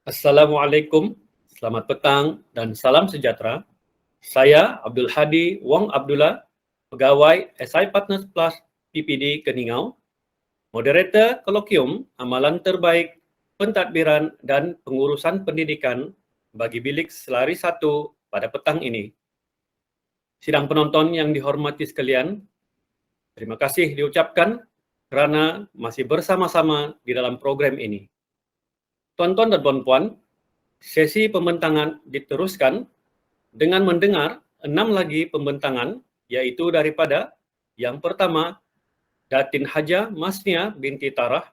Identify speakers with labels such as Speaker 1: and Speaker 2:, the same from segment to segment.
Speaker 1: Assalamualaikum, selamat petang dan salam sejahtera. Saya Abdul Hadi Wong Abdullah, pegawai SI Partners Plus PPD Keningau, moderator kolokium amalan terbaik pentadbiran dan pengurusan pendidikan bagi bilik selari 1 pada petang ini. Sidang penonton yang dihormati sekalian, terima kasih diucapkan kerana masih bersama-sama di dalam program ini. Tuan-tuan dan puan-puan, sesi pembentangan diteruskan dengan mendengar 6 lagi pembentangan, iaitu daripada yang pertama, Datin Haja Masnia binti Tarah,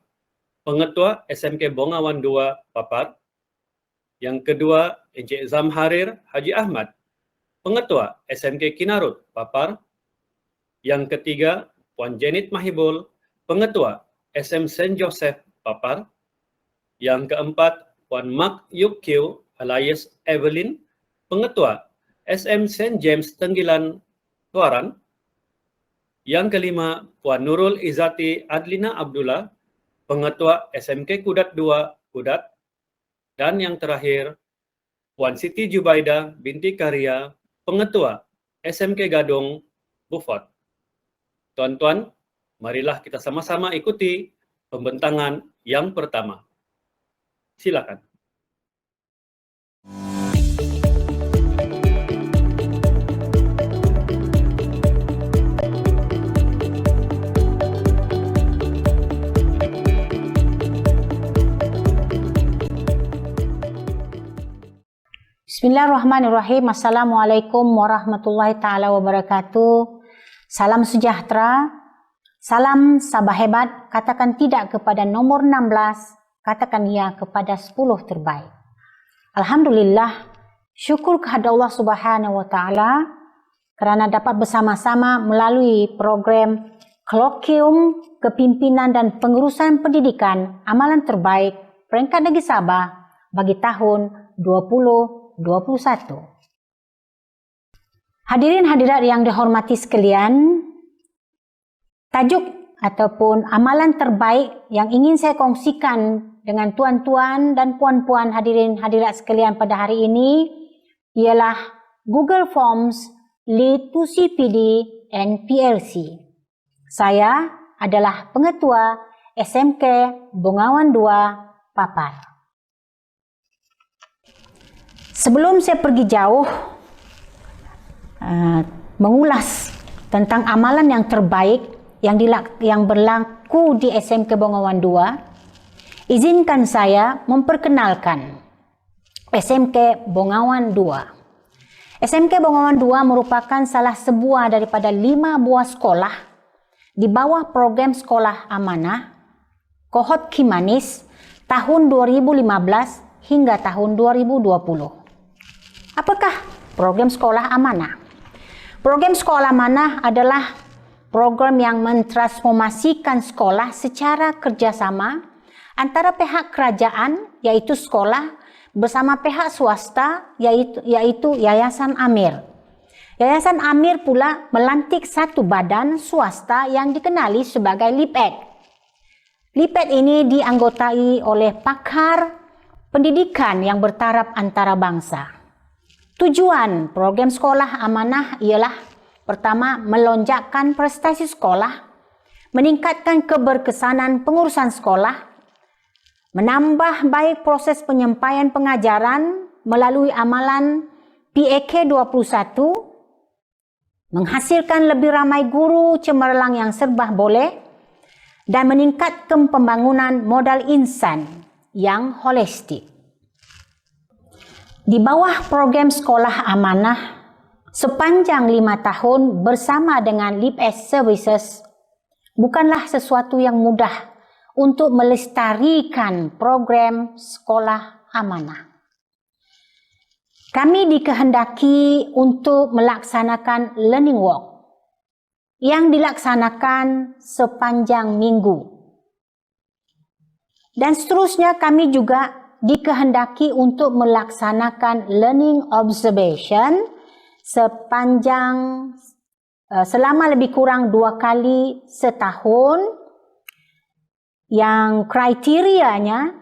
Speaker 1: Pengetua SMK Bongawan 2 Papar. Yang kedua, Encik Zamharir Haji Ahmad, Pengetua SMK Kinarut Papar. Yang ketiga, Puan Janet Mahibul, Pengetua SM St. Joseph Papar. Yang keempat, Puan Mak Yuk Kyo alias Evelyn, Pengetua SM St. James Tenggilan Tuaran. Yang kelima, Puan Nurul Izzati Adlina Abdullah, Pengetua SMK Kudat 2 Kudat. Dan yang terakhir, Puan Siti Jubaida binti Karya, Pengetua SMK Gadong Beaufort. Tuan-tuan, marilah kita sama-sama ikuti pembentangan yang pertama. Silakan.
Speaker 2: Bismillahirrahmanirrahim. Assalamualaikum warahmatullahi ta'ala wabarakatuh. Salam sejahtera, salam sabah hebat, katakan tidak kepada nomor 16, katakan ya kepada 10 terbaik. Alhamdulillah, syukur kepada Allah Subhanahu wa taala kerana dapat bersama-sama melalui program Kolokium Kepimpinan dan Pengurusan Pendidikan Amalan Terbaik Peringkat Negeri Sabah bagi tahun 2021. Hadirin hadirat yang dihormati sekalian, tajuk ataupun amalan terbaik yang ingin saya kongsikan dengan tuan-tuan dan puan-puan hadirin hadirat sekalian pada hari ini ialah Google Forms Lead to CPD and PLC. Saya adalah Pengetua SMK Bongawan 2 Papar. Sebelum saya pergi jauh mengulas tentang amalan yang terbaik yang berlaku di SMK Bongawan 2, izinkan saya memperkenalkan SMK Bongawan 2. SMK Bongawan 2 merupakan salah sebuah daripada 5 buah sekolah di bawah program Sekolah Amanah Kohort Kimanis tahun 2015 hingga tahun 2020. Apakah program Sekolah Amanah? Program Sekolah Amanah adalah program yang mentransformasikan sekolah secara kerjasama antara pihak kerajaan, yaitu sekolah, bersama pihak swasta, yaitu Yayasan Amir. Yayasan Amir pula melantik satu badan swasta yang dikenali sebagai LIPED. LIPED ini dianggotai oleh pakar pendidikan yang bertaraf antarabangsa. Tujuan program Sekolah Amanah ialah pertama, melonjakkan prestasi sekolah, meningkatkan keberkesanan pengurusan sekolah, menambah baik proses penyampaian pengajaran melalui amalan PAK 21, menghasilkan lebih ramai guru cemerlang yang serba boleh, dan meningkatkan pembangunan modal insan yang holistik. Di bawah program Sekolah Amanah, sepanjang 5 tahun bersama dengan LIPED Services bukanlah sesuatu yang mudah untuk melestarikan program Sekolah Amanah. Kami dikehendaki untuk melaksanakan learning walk yang dilaksanakan sepanjang minggu. Dan seterusnya kami juga dikehendaki untuk melaksanakan learning observation selama lebih kurang 2 kali setahun, yang kriterianya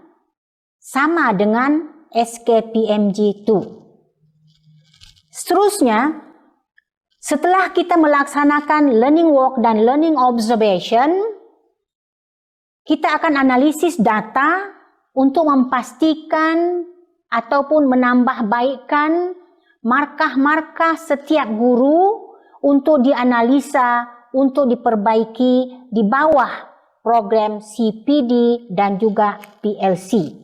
Speaker 2: sama dengan SKPMG 2. Seterusnya, setelah kita melaksanakan learning walk dan learning observation, kita akan analisis data untuk memastikan ataupun menambah baikkan markah-markah setiap guru untuk dianalisa, untuk diperbaiki di bawah program CPD dan juga PLC.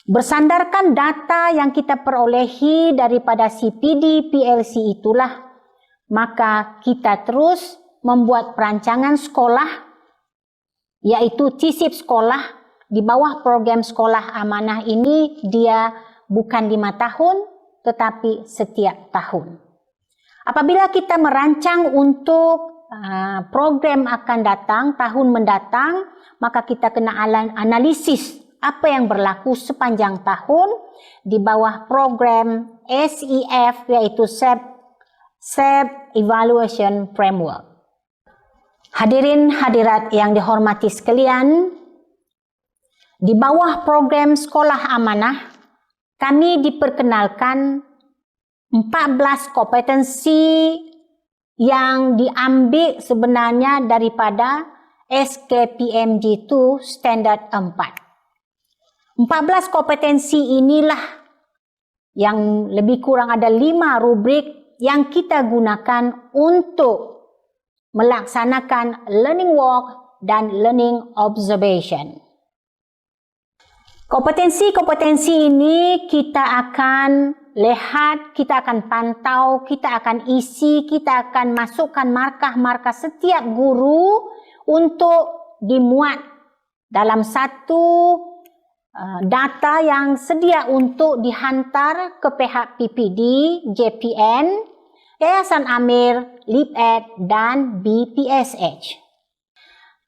Speaker 2: Bersandarkan data yang kita perolehi daripada CPD, PLC itulah, maka kita terus membuat perancangan sekolah, yaitu TSIP sekolah di bawah program sekolah amanah ini. Dia bukan 5 tahun, tetapi setiap tahun. Apabila kita merancang untuk program akan datang, tahun mendatang, maka kita kena analisis apa yang berlaku sepanjang tahun di bawah program SEF, yaitu SEP Evaluation Framework. Hadirin hadirat yang dihormati sekalian, di bawah program sekolah amanah, kami diperkenalkan 14 kompetensi yang diambil sebenarnya daripada SKPMG 2 Standard 4. 14 kompetensi inilah yang lebih kurang ada 5 rubrik yang kita gunakan untuk melaksanakan learning walk dan learning observation. Kompetensi-kompetensi ini kita akan lihat, kita akan pantau, kita akan isi, kita akan masukkan markah-markah setiap guru untuk dimuat dalam satu data yang sedia untuk dihantar ke pihak PPD, JPN, Yayasan Amir, LIPED dan BPSH.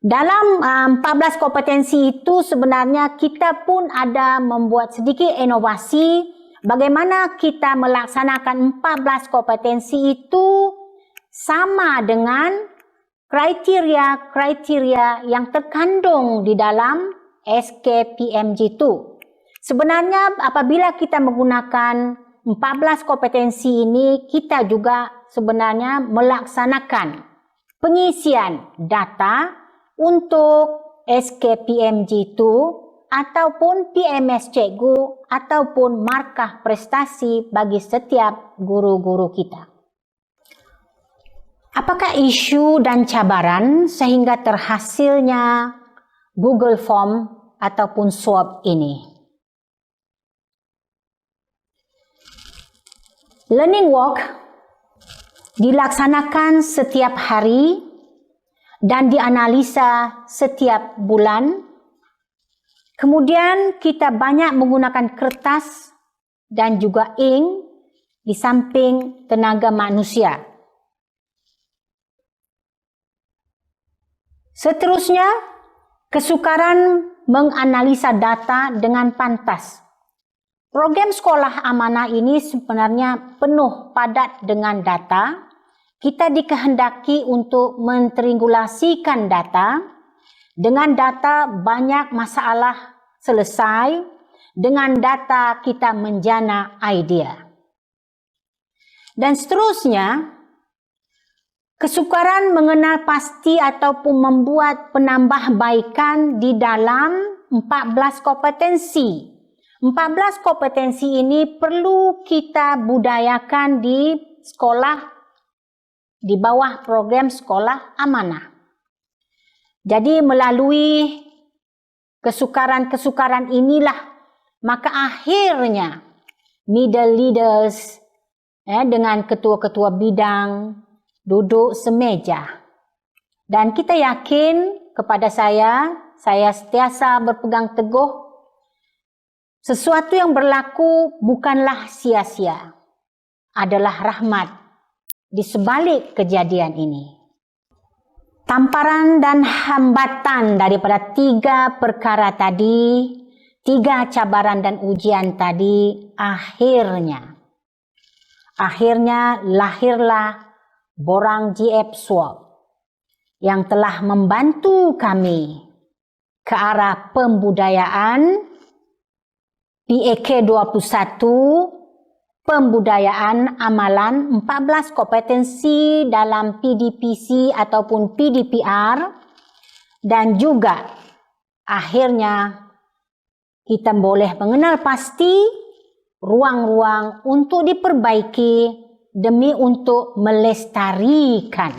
Speaker 2: Dalam 14 kompetensi itu sebenarnya kita pun ada membuat sedikit inovasi bagaimana kita melaksanakan 14 kompetensi itu sama dengan kriteria-kriteria yang terkandung di dalam SKPMG 2. Sebenarnya apabila kita menggunakan 14 kompetensi ini, kita juga sebenarnya melaksanakan pengisian data untuk SKPMG 2 ataupun PMS Cikgu ataupun markah prestasi bagi setiap guru-guru kita. Apakah isu dan cabaran sehingga terhasilnya Google Form ataupun swab ini? Learning walk dilaksanakan setiap hari dan dianalisa setiap bulan. Kemudian kita banyak menggunakan kertas dan juga ink di samping tenaga manusia. Seterusnya, kesukaran menganalisa data dengan pantas. Program sekolah amanah ini sebenarnya penuh padat dengan data. Kita dikehendaki untuk mentriangulasikan data. Dengan data banyak masalah selesai. Dengan data kita menjana idea. Dan seterusnya, kesukaran mengenal pasti ataupun membuat penambahbaikan di dalam 14 kompetensi. 14 kompetensi ini perlu kita budayakan di sekolah di bawah program sekolah amanah. Jadi melalui kesukaran-kesukaran inilah maka akhirnya middle leaders dengan ketua-ketua bidang duduk semeja. Dan kita yakin kepada saya sentiasa berpegang teguh sesuatu yang berlaku bukanlah sia-sia, adalah rahmat di sebalik kejadian ini. Tamparan dan hambatan daripada 3 perkara tadi, 3 cabaran dan ujian tadi, akhirnya lahirlah borang GF Swab yang telah membantu kami ke arah pembudayaan PAK 21, pembudayaan amalan 14 kompetensi dalam PDPC ataupun PDPR, dan juga akhirnya kita boleh mengenal pasti ruang-ruang untuk diperbaiki demi untuk melestarikan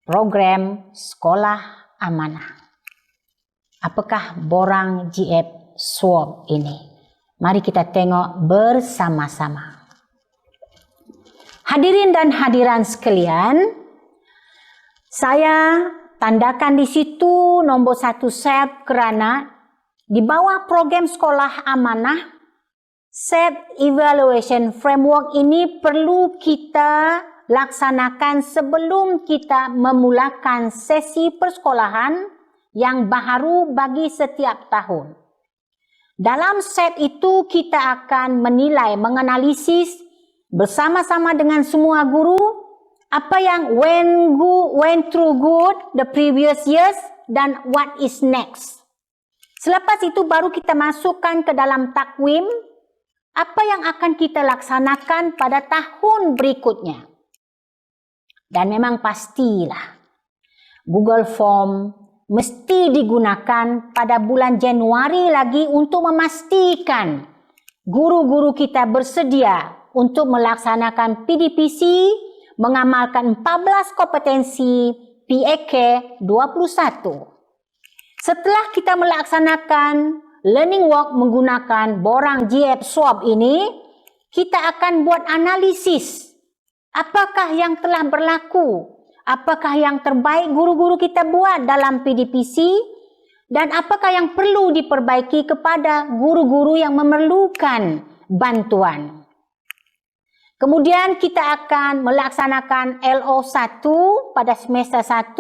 Speaker 2: program sekolah amanah. Apakah borang GF SWAP ini? Mari kita tengok bersama-sama. Hadirin dan hadiran sekalian, saya tandakan di situ nombor 1 SEP kerana di bawah program sekolah amanah, SEP Evaluation Framework ini perlu kita laksanakan sebelum kita memulakan sesi persekolahan yang baharu bagi setiap tahun. Dalam SEP itu kita akan menilai, menganalisis bersama-sama dengan semua guru apa yang went through good the previous years dan what is next. Selepas itu baru kita masukkan ke dalam takwim apa yang akan kita laksanakan pada tahun berikutnya. Dan memang pastilah Google Form mesti digunakan pada bulan Januari lagi untuk memastikan guru-guru kita bersedia untuk melaksanakan PDPC, mengamalkan 14 kompetensi PAK 21. Setelah kita melaksanakan learning walk menggunakan borang GF SWAP ini, kita akan buat analisis apakah yang telah berlaku. Apakah yang terbaik guru-guru kita buat dalam PDPC dan apakah yang perlu diperbaiki kepada guru-guru yang memerlukan bantuan. Kemudian kita akan melaksanakan LO1 pada semester 1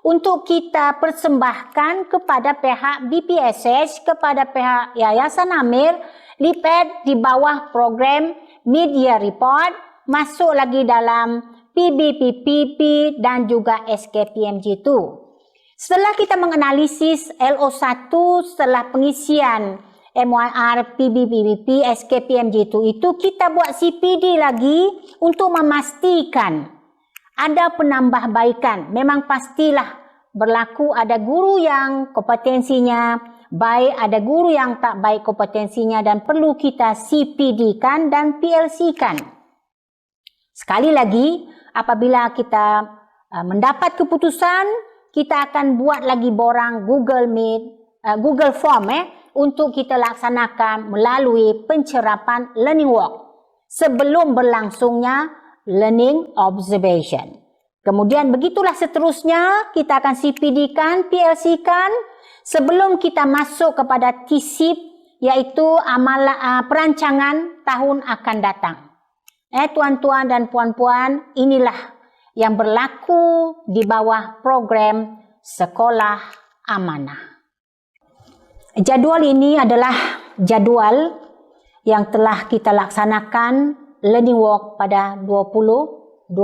Speaker 2: untuk kita persembahkan kepada pihak BPSH, kepada pihak Yayasan Amir, LIPED di bawah program Media Report, masuk lagi dalam PBPPP dan juga SKPMG2. Setelah kita menganalisis LO1 setelah pengisian MYR, PBPPP, SKPMG2 itu kita buat CPD lagi untuk memastikan ada penambahbaikan. Memang pastilah berlaku ada guru yang kompetensinya baik, ada guru yang tak baik kompetensinya dan perlu kita CPD kan dan PLC kan. Sekali lagi, apabila kita mendapat keputusan, kita akan buat lagi borang Google Meet, Google Form untuk kita laksanakan melalui pencerapan learning walk sebelum berlangsungnya learning observation. Kemudian begitulah seterusnya, kita akan CPD kan, PLC kan sebelum kita masuk kepada TSIP, iaitu perancangan tahun akan datang. Tuan-tuan dan puan-puan, inilah yang berlaku di bawah program Sekolah Amanah. Jadual ini adalah jadual yang telah kita laksanakan learning walk pada 2021.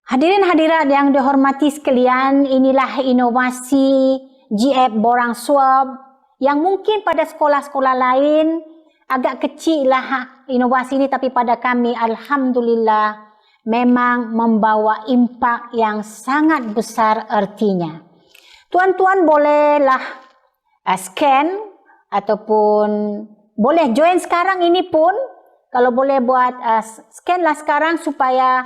Speaker 2: Hadirin hadirat yang dihormati sekalian, inilah inovasi GF borang SWAP yang mungkin pada sekolah-sekolah lain agak kecil lah inovasi ini, tapi pada kami alhamdulillah memang membawa impak yang sangat besar artinya. Tuan-tuan bolehlah scan ataupun boleh join sekarang ini pun, kalau boleh buat scanlah sekarang supaya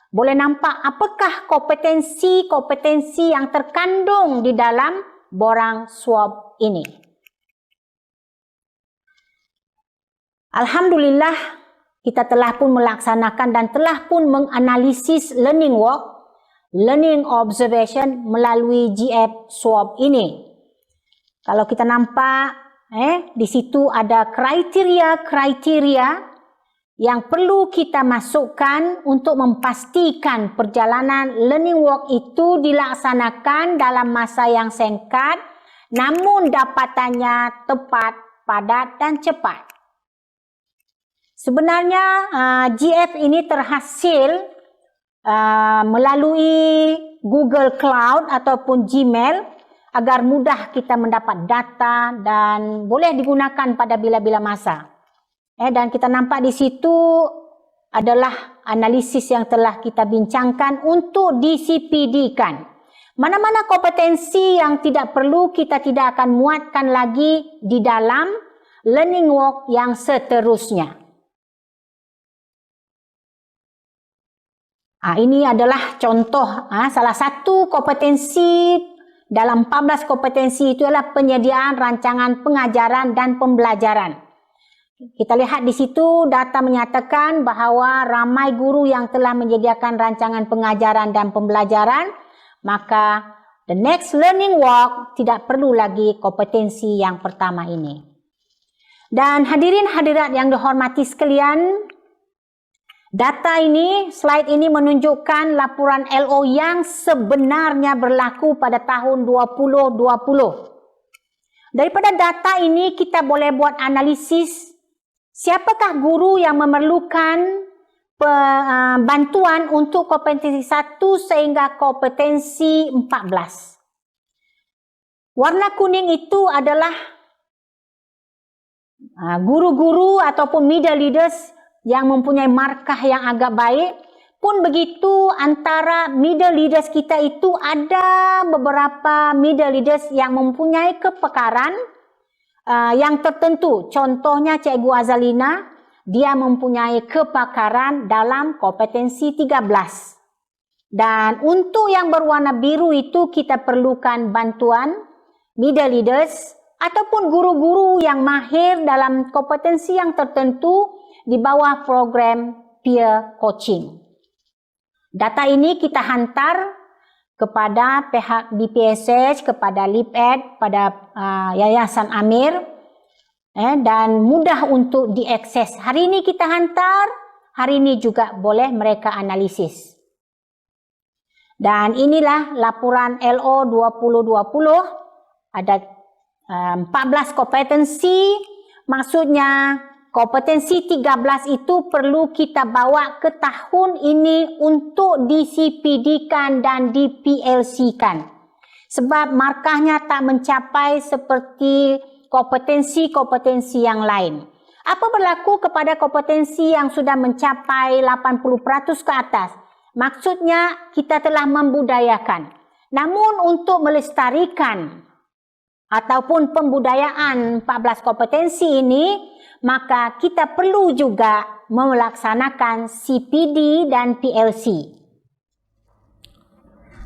Speaker 2: boleh nampak apakah kompetensi-kompetensi yang terkandung di dalam borang SWAP ini. Alhamdulillah kita telah pun melaksanakan dan telah pun menganalisis learning walk, learning observation melalui GF SWAP ini. Kalau kita nampak di situ ada kriteria-kriteria yang perlu kita masukkan untuk memastikan perjalanan learning walk itu dilaksanakan dalam masa yang singkat namun dapatannya tepat, padat dan cepat. Sebenarnya GF ini terhasil melalui Google Cloud ataupun Gmail agar mudah kita mendapat data dan boleh digunakan pada bila-bila masa. Dan kita nampak di situ adalah analisis yang telah kita bincangkan untuk di-CPD-kan. Mana-mana kompetensi yang tidak perlu kita tidak akan muatkan lagi di dalam learning walk yang seterusnya. Ini adalah contoh salah satu kompetensi dalam 14 kompetensi itu adalah penyediaan rancangan pengajaran dan pembelajaran. Kita lihat di situ data menyatakan bahawa ramai guru yang telah menyediakan rancangan pengajaran dan pembelajaran, maka the next learning walk tidak perlu lagi kompetensi yang pertama ini. Dan hadirin hadirat yang dihormati sekalian, data ini, slide ini menunjukkan laporan LO yang sebenarnya berlaku pada tahun 2020. Daripada data ini kita boleh buat analisis siapakah guru yang memerlukan bantuan untuk kompetensi 1 sehingga kompetensi 14. Warna kuning itu adalah guru-guru ataupun middle leaders yang mempunyai markah yang agak baik. Pun begitu, antara middle leaders kita itu ada beberapa middle leaders yang mempunyai kepakaran yang tertentu. Contohnya Cikgu Azalina, dia mempunyai kepakaran dalam kompetensi 13. Dan untuk yang berwarna biru itu kita perlukan bantuan middle leaders ataupun guru-guru yang mahir dalam kompetensi yang tertentu di bawah program peer coaching. Data ini kita hantar kepada pihak BPSH, kepada LipEd, pada Yayasan Amir, dan mudah untuk diakses. Hari ini kita hantar, hari ini juga boleh mereka analisis. Dan inilah laporan LO 2020, ada 14 kompetensi, maksudnya kompetensi 13 itu perlu kita bawa ke tahun ini untuk di-CPD-kan dan di-PLC-kan. Sebab markahnya tak mencapai seperti kompetensi-kompetensi yang lain. Apa berlaku kepada kompetensi yang sudah mencapai 80% ke atas? Maksudnya kita telah membudayakan. Namun untuk melestarikan ataupun pembudayaan 14 kompetensi ini, maka kita perlu juga melaksanakan CPD dan PLC.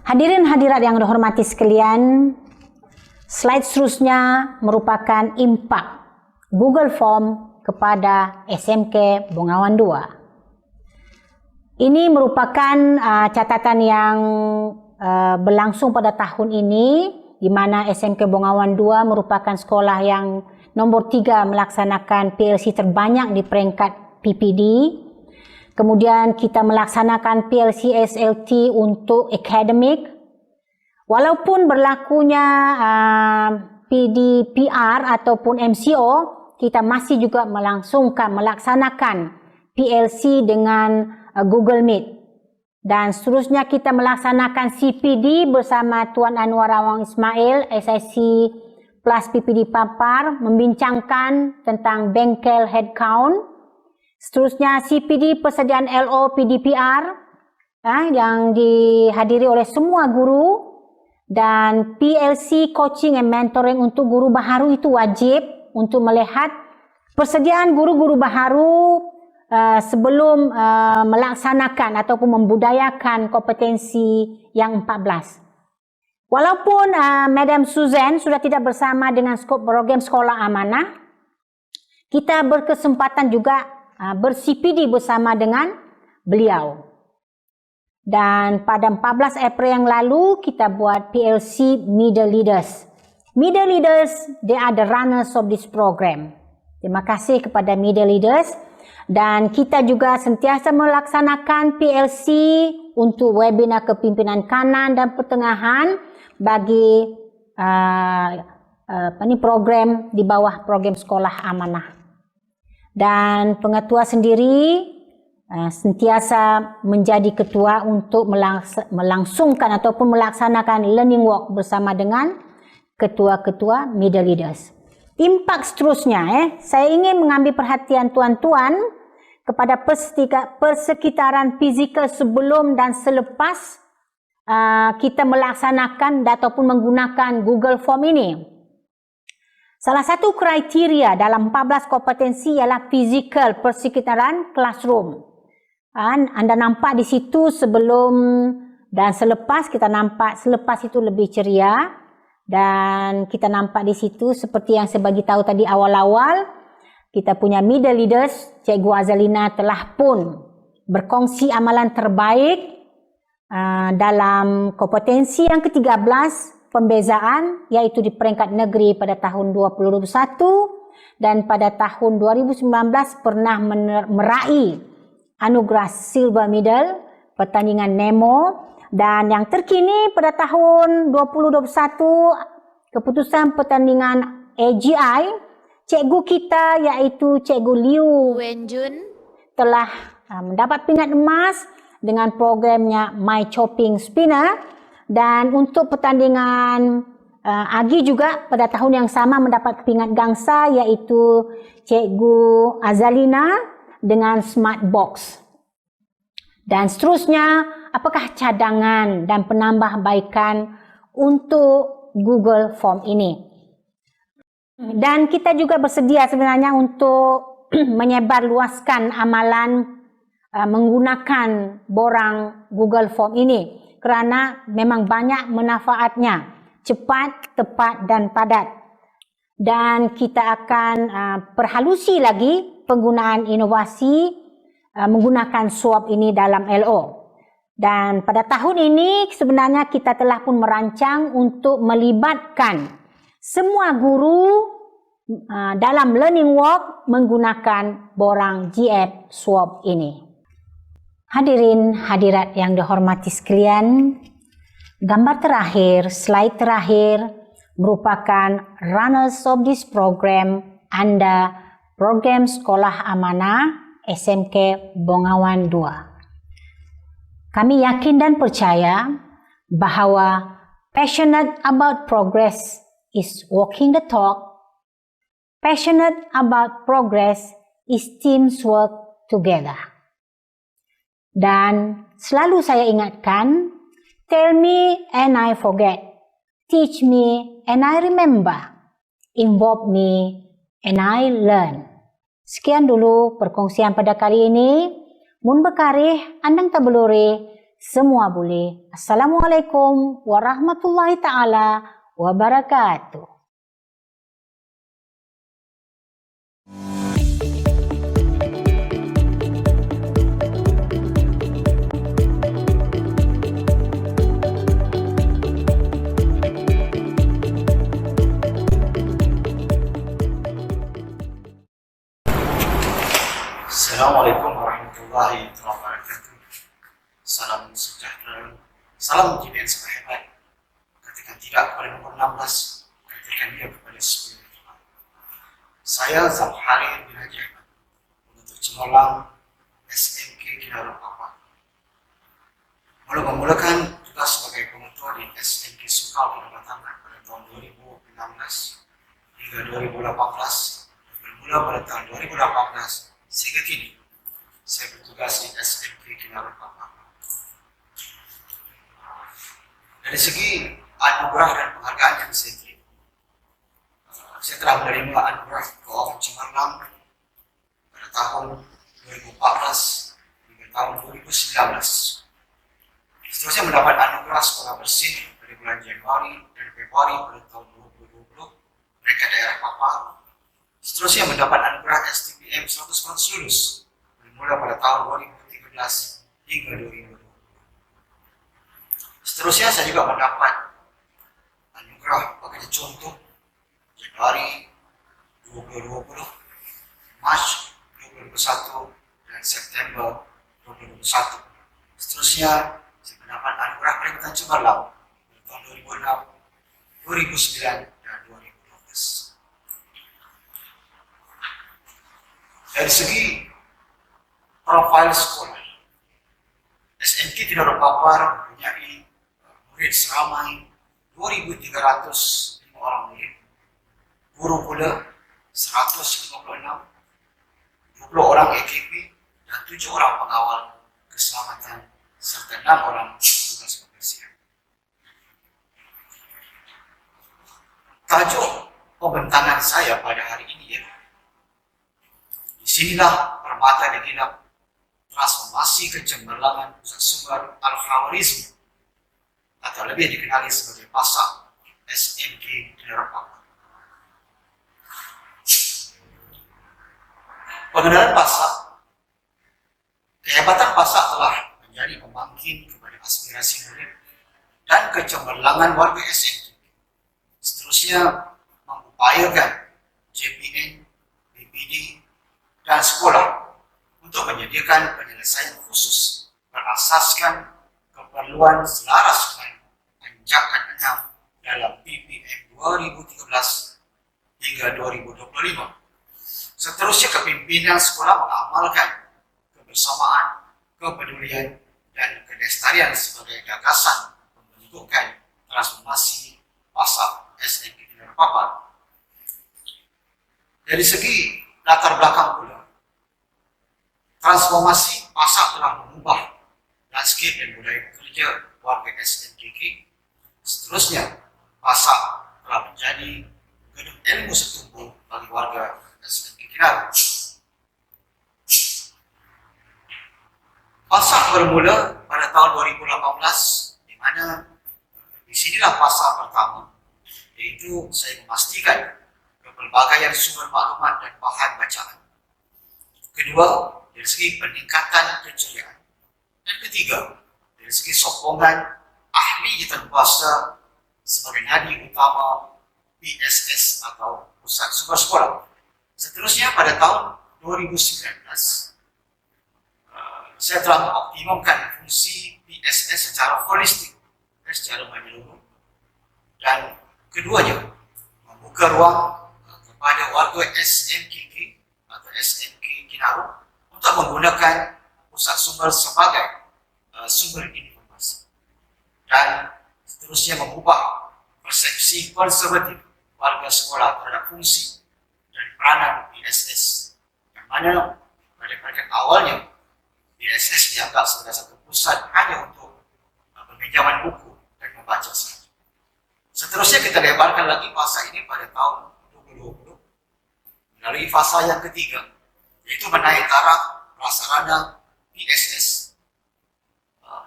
Speaker 2: Hadirin hadirat yang dihormati sekalian, slide seterusnya merupakan impak Google Form kepada SMK Bengawan 2. Ini merupakan catatan yang berlangsung pada tahun ini, di mana SMK Bengawan 2 merupakan sekolah yang nombor 3 melaksanakan PLC terbanyak di peringkat PPD. Kemudian kita melaksanakan PLC SLT untuk akademik. Walaupun berlakunya PDPR ataupun MCO, kita masih juga melaksanakan PLC dengan Google Meet. Dan seterusnya kita melaksanakan CPD bersama Tuan Anwar Awang Ismail, SIC plus PPD Papar, membincangkan tentang bengkel headcount. Seterusnya CPD persediaan LO PDPR yang dihadiri oleh semua guru, dan PLC coaching and mentoring untuk guru baharu itu wajib untuk melihat persediaan guru-guru baharu sebelum melaksanakan ataupun membudayakan kompetensi yang 14. Walaupun Madam Susan sudah tidak bersama dengan skop program Sekolah Amanah, kita berkesempatan juga ber-CPD bersama dengan beliau. Dan pada 14 April yang lalu, kita buat PLC Middle Leaders. Middle Leaders, they are the runners of this program. Terima kasih kepada Middle Leaders. Dan kita juga sentiasa melaksanakan PLC untuk webinar kepimpinan kanan dan pertengahan bagi program di bawah program Sekolah Amanah. Dan pengetua sendiri sentiasa menjadi ketua untuk melangsungkan ataupun melaksanakan learning walk bersama dengan ketua-ketua middle leaders. Impak seterusnya, saya ingin mengambil perhatian tuan-tuan kepada persekitaran fizikal sebelum dan selepas kita melaksanakan ataupun menggunakan Google Form ini. Salah satu kriteria dalam 14 kompetensi ialah fizikal persekitaran classroom. Anda nampak di situ sebelum dan selepas, kita nampak selepas itu lebih ceria. Dan kita nampak di situ seperti yang saya bagi tahu tadi awal-awal, kita punya middle leaders, Cikgu Azalina telah pun berkongsi amalan terbaik dalam kompetensi yang ke-13 pembezaan, iaitu di peringkat negeri pada tahun 2021 dan pada tahun 2019 pernah meraih anugerah silver medal pertandingan NEMO. Dan yang terkini pada tahun 2021, keputusan pertandingan AGI, cikgu kita iaitu Cikgu Liu Wenjun telah mendapat pingat emas dengan programnya My Chopping Spinner. Dan untuk pertandingan Agi juga pada tahun yang sama mendapat pingat gangsa iaitu Cikgu Azalina dengan Smart Box. Dan seterusnya, apakah cadangan dan penambahbaikan untuk Google Form ini? Dan kita juga bersedia sebenarnya untuk menyebarluaskan amalan menggunakan borang Google Form ini kerana memang banyak manfaatnya, cepat, tepat dan padat. Dan kita akan perhalusi lagi penggunaan inovasi menggunakan SWOT ini dalam LO. Dan pada tahun ini sebenarnya kita telah pun merancang untuk melibatkan semua guru dalam learning walk menggunakan borang GF SWOT ini. Hadirin hadirat yang dihormati sekalian, gambar terakhir, slide terakhir merupakan runners of this program anda program Sekolah Amanah SMK Bongawan 2. Kami yakin dan percaya bahawa passionate about progress is walking the talk. Passionate about progress is teams work together. Dan selalu saya ingatkan, tell me and I forget, teach me and I remember, involve me and I learn. Sekian dulu perkongsian pada kali ini. Mun bekarih, andang tabeluri, semua boleh. Assalamualaikum warahmatullahi ta'ala wabarakatuh.
Speaker 3: Assalamualaikum warahmatullahi wabarakatuh. Salam sejahtera. Salam GBN Sabahebat. Katakan tidak kepada nomor 16, katakan dia kepada 10. Saya Zamhari bin Haji Ahmad, penuntut cemerlang SMK Kinabalu Papa. Memulakan tugas sebagai pengetua di SMK Sukal Kinabalu Tangan pada tahun 2016 hingga 2018. Bermula pada tahun 2018 sehingga kini saya bertugas di SMK Kinabalu Papa. Dari segi anugerah dan penghargaan yang saya terima, saya telah menerima anugerah keuangan cemerlang pada tahun 2014 hingga tahun 2019. Seterusnya mendapat anugerah sekolah bersih pada bulan Januari dan Februari pada tahun 2020 peringkat daerah Papa. Seterusnya mendapat anugerah STPM 100% lulus bermula pada tahun 2013 hingga 2020. Seterusnya saya juga mendapat anugerah pekerja contoh Januari 2020, Mac 2021 dan September 2021. Seterusnya saya mendapat anugerah peringatan cemerlang pada tahun 2006, 2009 dan 2012. Dari segi profil sekolah, SMK Kinabalu Papa mempunyai murid seramai 2.305 orang murid, guru pula 156, 20 orang AKP dan 7 orang pengawal keselamatan serta 6 orang petugas kebersihan. Tajuk pembentangan saya pada hari ini ialah di sinilah permata digilap transformasi kecemerlangan pusat sumber Al-Khawarizmi atau lebih dikenali sebagai PASA SMK Kinerapang. Pengenalan PASA, kehebatan PASA telah menjadi pembangkit kepada aspirasi murid dan kecemerlangan warga SMK. Seterusnya mengupayakan JPN, BPD, dan sekolah untuk menyediakan penyelesaian khusus berasaskan keperluan selaras dengan anjakan 6 dalam PPM 2013 hingga 2025. Seterusnya kepimpinan sekolah mengamalkan kebersamaan, kepedulian, dan kelestarian sebagai gagasan pembentukan transformasi PASA SMK Kinerapapa. Dari segi latar belakang pula, transformasi PASA telah mengubah landscape dan budaya kerja warga SMKK. Seterusnya, PASA telah menjadi gedung ilmu setumbuh bagi warga SMK Kinar. PASA bermula pada tahun 2018, di mana di sinilah PASA pertama, yaitu saya memastikan kepelbagaian sumber maklumat dan bahan bacaan. Kedua, dari segi peningkatan keceriaan. Dan ketiga, dari segi sokongan ahli jawatan sebagai nadi utama PSS atau Pusat Sumber Sekolah. Seterusnya pada tahun 2019, saya telah mengoptimumkan fungsi PSS secara holistik, secara menyeluruh, dan keduanya membuka ruang kepada warga SMKK atau SMK Kinaru untuk menggunakan pusat sumber sebagai sumber informasi, dan seterusnya mengubah persepsi konservatif warga sekolah terhadap fungsi dan peranan PSS, yang mana pada awalnya PSS dianggap sebagai satu pusat hanya untuk peminjaman buku dan membaca saja. Seterusnya kita lebarkan lagi fasa ini pada tahun 2020 melalui fasa yang ketiga, yaitu menaik taraf prasarana PSS,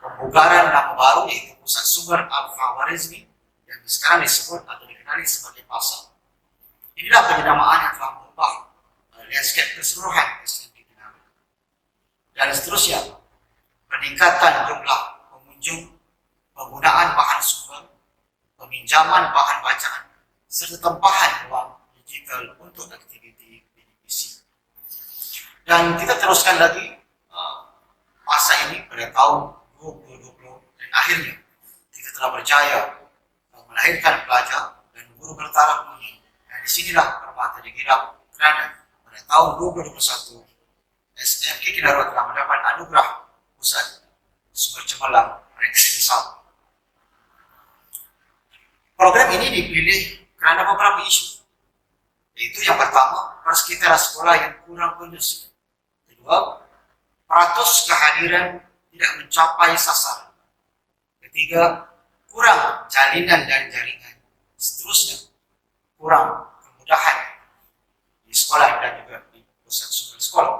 Speaker 3: pembugaran nama baru yaitu Pusat Sumber Al-Khawarizmi yang sekarang disebut atau dikenali sebagai PASA. Inilah penyenamaan yang telah mengubah landscape keseluruhan SMK Kinar. Dan seterusnya, peningkatan jumlah pengunjung, penggunaan bahan sumber, peminjaman bahan bacaan, serta tempahan ruang digital untuk aktiviti PDPC. Dan kita teruskan lagi masa ini pada tahun 2020, dan akhirnya kita telah berjaya melahirkan pelajar dan guru bertaraf ini. Dan disinilah permata digilap kerana pada tahun 2021 SMK Kinar telah mendapat anugerah Pusat Sumber Cemerlang Prestasi Besar. Program ini dipilih kerana beberapa isu, yaitu yang pertama, persekitaran sekolah yang kurang kondusif. Kedua, peratus kehadiran tidak mencapai sasaran. Ketiga, kurang jalinan dan jaringan. Seterusnya, kurang kemudahan di sekolah dan juga di pusat sumber sekolah.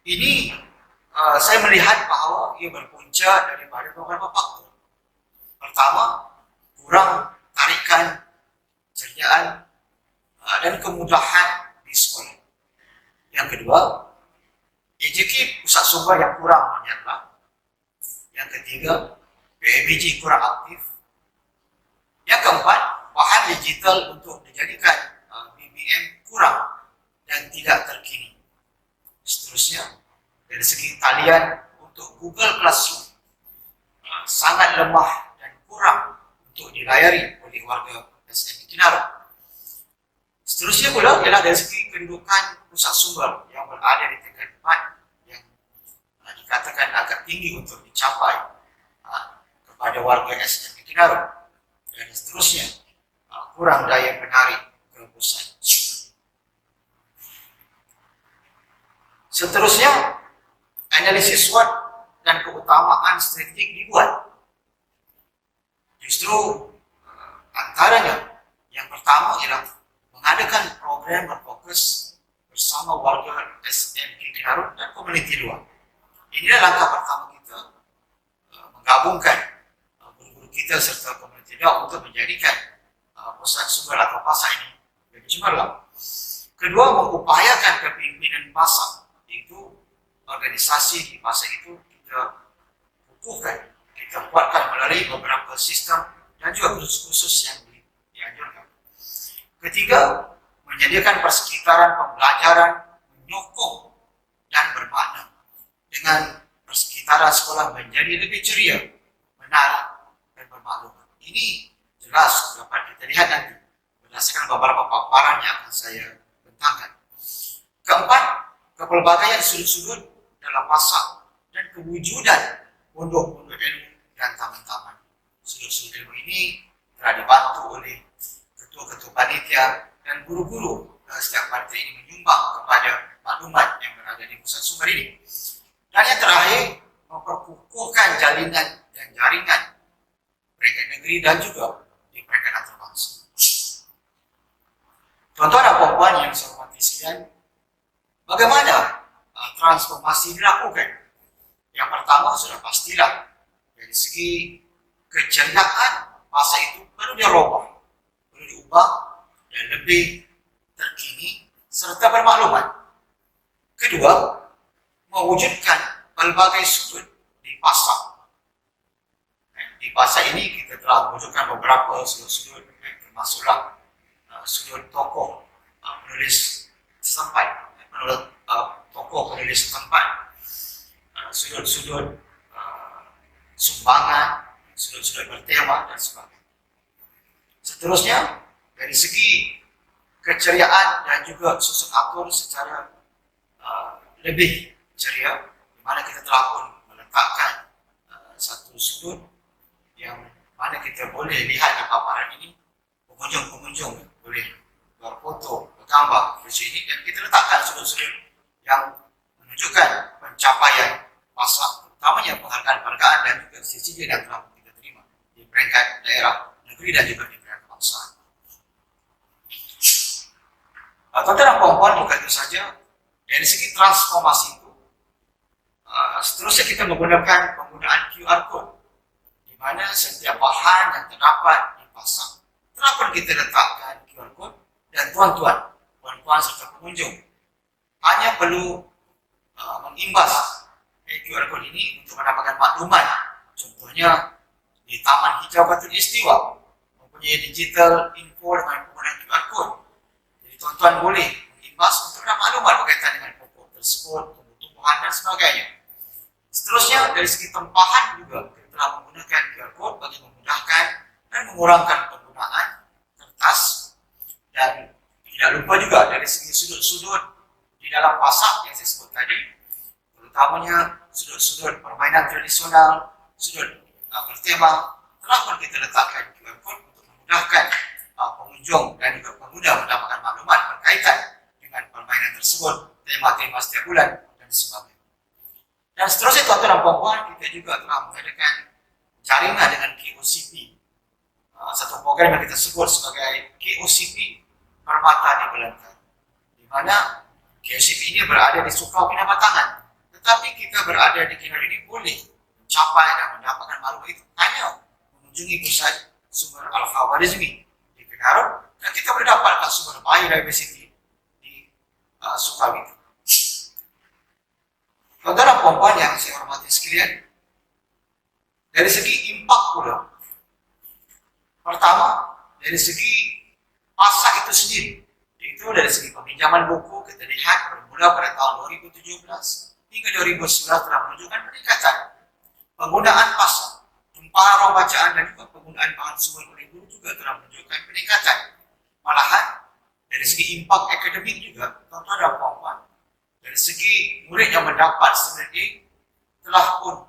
Speaker 3: Ini saya melihat bahawa ia berpunca daripada beberapa faktor. Pertama, kurang tarikan ceriaan dan kemudahan di sekolah. Yang kedua, EJK pusat sumber yang kurang menyerta. Yang ketiga, PABG kurang aktif. Yang keempat, bahan digital untuk dijadikan BBM kurang dan tidak terkini. Seterusnya, dari segi talian untuk Google Classroom sangat lemah dan kurang untuk dilayari oleh warga SMK Kinar. Seterusnya pula ialah dari segi kedudukan pusat sumber yang berada di tingkat 4 yang dikatakan agak tinggi untuk dicapai kepada warga SMK Kinar. Dan seterusnya kurang daya menarik ke pusat sumber. Seterusnya, analisis SWOT dan keutamaan strategik dibuat. Justru antaranya yang pertama ialah mengadakan program berfokus bersama warga SMK Kenarut dan komuniti luar. Inilah langkah pertama kita menggabungkan guru-guru kita serta komuniti luar untuk menjadikan pusat sumber atau pasar ini lebih cemerlang. Kedua, mengupayakan kepimpinan pasar, iaitu organisasi di pasar itu kita kukuhkan, kita kuatkan melalui beberapa sistem dan juga kursus-kursus yang dianjurkan. Ketiga, menyediakan persekitaran pembelajaran menyokong dan bermakna dengan persekitaran sekolah menjadi lebih ceria, menarik dan bermaklumat. Ini jelas dapat kita lihat nanti berdasarkan beberapa paparan yang akan saya bentangkan. Keempat, kepelbagaian sudut-sudut dalam pasar dan kewujudan pondok-pondok ilmu dan taman-taman. Sudut-sudut ilmu ini telah dibantu oleh ketua-ketua panitia dan guru-guru setiap panitia ini menyumbang kepada maklumat yang berada di pusat sumber ini. Dan yang terakhir, memperkukuhkan jalinan dan jaringan peringkat negeri dan juga di peringkat antarabangsa. Tuan-tuan dan puan-puan yang saya hormati sekalian, bagaimana transformasi dilakukan? Yang pertama sudah pastilah dari segi keceriaan masa itu perlu dirubah, perlu diubah dan lebih terkini serta bermaklumat. Kedua, mewujudkan pelbagai sudut di pasar. Di pasar ini kita telah mewujudkan beberapa sudut-sudut, termasuklah sudut tokoh penulis setempat, tokoh penulis setempat, sudut-sudut sumbangan, sudut-sudut bertema dan sebagainya. Seterusnya, dari segi keceriaan dan juga susun atur secara lebih ceria, di mana kita telah pun meletakkan satu sudut yang mana kita boleh lihat di paparan ini, pengunjung-pengunjung boleh berfoto, bergambar di sini, dan kita letakkan sudut-sudut yang menunjukkan pencapaian pasar, utamanya penghargaan-penghargaan dan juga sisi yang telah kita terima di peringkat daerah, negeri dan juga di peringkat kebangsaan. Tuan-tuan dan puan-puan, bukan itu saja, dari segi transformasi itu, seterusnya kita menggunakan penggunaan QR Code, di mana setiap bahan yang terdapat di pasar telah pun kita letakkan QR Code, dan tuan-tuan, puan-puan serta pengunjung hanya perlu mengimbas QR Code ini untuk mendapatkan maklumat. Contohnya di Taman Hijau Khatulistiwa mempunyai digital info dengan penggunaan QR Code. Jadi tuan-tuan boleh mengimbas untuk dapat maklumat berkaitan dengan pokok tersebut, tumbuh-tumbuhan dan sebagainya. Seterusnya, dari segi tempahan juga kita telah menggunakan QR Code bagi memudahkan dan mengurangkan penggunaan kertas. Dan tidak lupa juga dari segi sudut-sudut di dalam pasar yang saya sebut tadi, terutamanya sudut-sudut permainan tradisional, sudut bertema, telah pun kita letakkan QR Code untuk memudahkan pengunjung dan juga pengguna mendapatkan maklumat berkaitan dengan permainan tersebut, tema-tema setiap bulan dan sebagainya. Dan seterusnya, tuan-tuan dan puan-puan, kita juga telah mengadakan jaringan dengan KOCP, satu program yang kita sebut sebagai KOCP Permata di Belantar, di mana KOCP ini berada di Sukau Pinamatangan, tetapi kita berada di Kenarut ini boleh mencapai dan mendapatkan maklumat itu hanya mengunjungi pusat sumber Al-Khawarizmi di Kenarut, dan kita boleh dapatkan sumber biodiversity di Sukau itu. Tuan-tuan dan puan-puan yang saya hormati sekalian, dari segi impak pula, pertama dari segi pasar itu sendiri, yaitu dari segi peminjaman buku kita lihat bermula pada tahun 2017 hingga 2019 telah menunjukkan peningkatan penggunaan pasar, tumpahan ruang bacaan dan juga penggunaan bahan sumber oleh guru juga telah menunjukkan peningkatan. Malahan dari segi impak akademik juga, tuan-tuan dan puan-puan, dari segi murid yang mendapat sebenarnya telah pun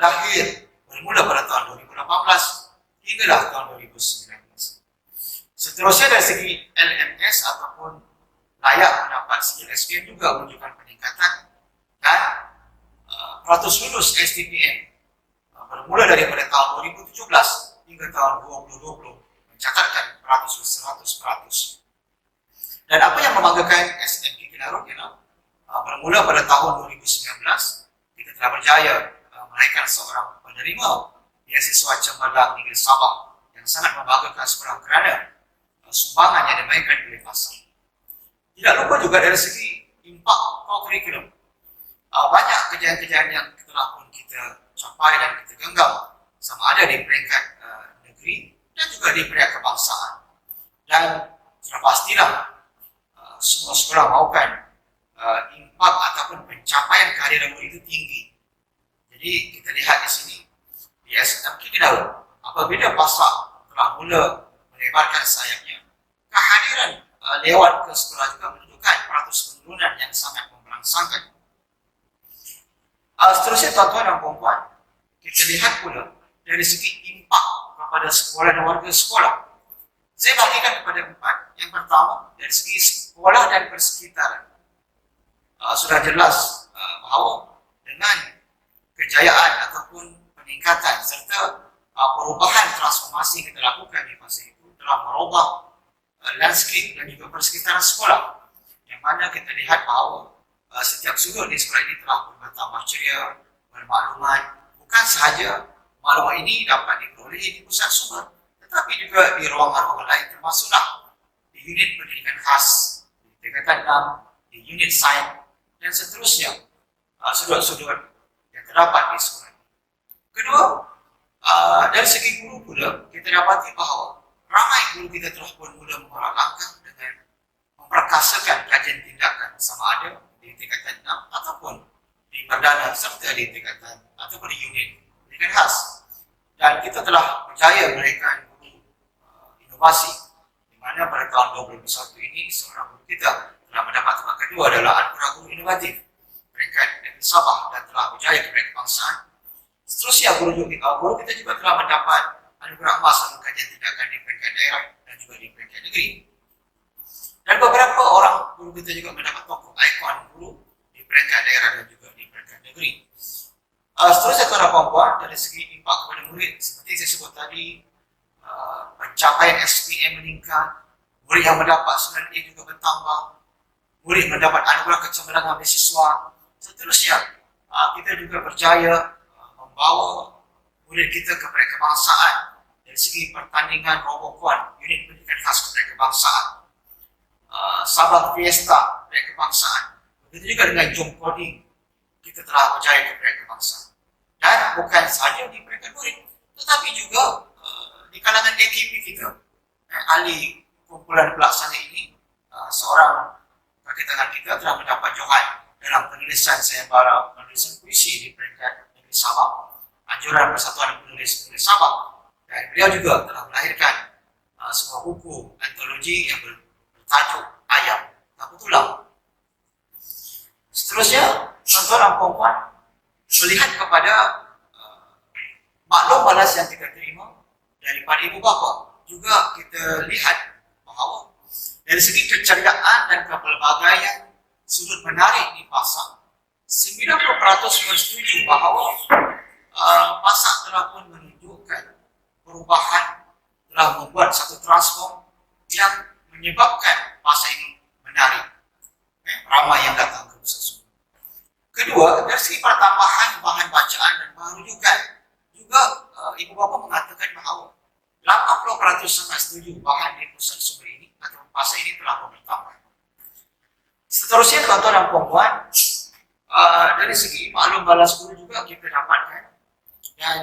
Speaker 3: lahir bermula pada tahun 2018 hinggalah tahun 2019. Seterusnya dari segi LMS ataupun layak mendapat sijil SPM juga menunjukkan peningkatan dan peratus lulus STPM bermula daripada tahun 2017 hingga tahun 2020 mencatatkan peratus lulus 100%. Dan apa yang membanggakan SMK Kinaron ialah bermula pada tahun 2019 kita telah berjaya menaikkan seorang penerima beasiswa cemerlang negeri Sabah yang sangat membanggakan seorang kerana sumbangan yang dimainkan oleh pasar. Tidak lupa juga dari segi impak kurikulum. Banyak kejayaan-kejayaan yang telah pun kita capai dan kita genggam sama ada di peringkat negeri dan juga di peringkat kebangsaan. Dan sudah pastilah semua sekolah mahukan impak ataupun pencapaian kehadiran murid itu tinggi. Jadi kita lihat di sini di SMK Kinaron apabila pasar telah mula melebarkan sayapnya, kehadiran lewat ke sekolah juga menunjukkan peratus penurunan yang sangat memberangsangkan. Seterusnya tuan-tuan dan puan-puan, kita lihat pula dari segi impak kepada sekolah dan warga sekolah. Saya bagikan kepada empat. Yang pertama, dari segi sekolah dan persekitaran. Sudah jelas bahawa dengan kejayaan ataupun peningkatan serta perubahan transformasi yang kita lakukan di fasa itu telah merubah landscape dan juga persekitaran sekolah, yang mana kita lihat bahawa setiap sudut di sekolah ini telah bertambah ceria, bermaklumat. Bukan sahaja maklumat ini dapat diperoleh di pusat sumber, tetapi juga di ruangan-ruangan lain, termasuklah di unit pendidikan khas, di tingkatan 6, di unit sains dan seterusnya, sudut-sudut yang terdapat di sekolah. Kedua, dari segi guru pula kita dapati bahawa ramai guru kita telah pun mula mengorak langkah dengan memperkasakan kajian tindakan sama ada di tingkatan 6 ataupun di perdana serta di tingkatan ataupun di unit pendidikan khas. Dan kita telah berjaya menaikkan guru inovasi, di mana pada tahun 2021 ini seorang guru kita telah mendapat tempat kedua adalah anugerah guru inovatif peringkat negeri Sabah dan telah berjaya ke peringkat kebangsaan. Seterusnya guru kita juga telah mendapat anugerah emas dalam kajian tindakan di peringkat daerah dan juga di peringkat negeri. Dan beberapa orang guru kita juga mendapat tokoh ikon guru di peringkat daerah dan juga di peringkat negeri. Seterusnya tuan dan puan-puan, dari segi impak kepada murid, seperti saya sebut tadi, pencapaian SPM meningkat, murid yang mendapat 9A juga bertambah, murid mendapat anugerah kecemerlangan beasiswa. Seterusnya, kita juga berjaya membawa murid kita ke peringkat kebangsaan dari segi pertandingan robokuan unit pendidikan khas ke peringkat kebangsaan, Sabah Fiesta peringkat kebangsaan. Begitu juga dengan Jom Coding, kita telah berjaya ke peringkat kebangsaan. Dan bukan sahaja di peringkat murid, tetapi juga di kalangan AKP kita, ahli kumpulan pelaksana ini, seorang kaki tangan kita telah mendapat johan dalam penulisan sayembara penulisan puisi di peringkat negeri Sabah, anjuran Persatuan Penulis Sabah, dan beliau juga telah melahirkan sebuah buku antologi yang bertajuk Ayam Tapu Tulang. Seterusnya, tuan-tuan dan puan-puan, melihat kepada maklum balas yang kita terima daripada ibu bapa, juga kita lihat bahawa dari segi keceriaan dan kepelbagaian sudut menarik di pasar, 90% bersetuju bahawa pasar telah pun menunjukkan perubahan, telah membuat satu transform yang menyebabkan pasar ini menarik. Ramai yang datang ke pusat sumber. Kedua, dari segi pertambahan bahan bacaan dan bahan rujukan, juga ibu bapa mengatakan bahawa 80% sangat setuju bahan di pusat sumber ini atau pasar ini telah bertambah. Seterusnya, tuan-tuan dan puan-puan, dari segi maklum balas guru juga kita dapatkan, dan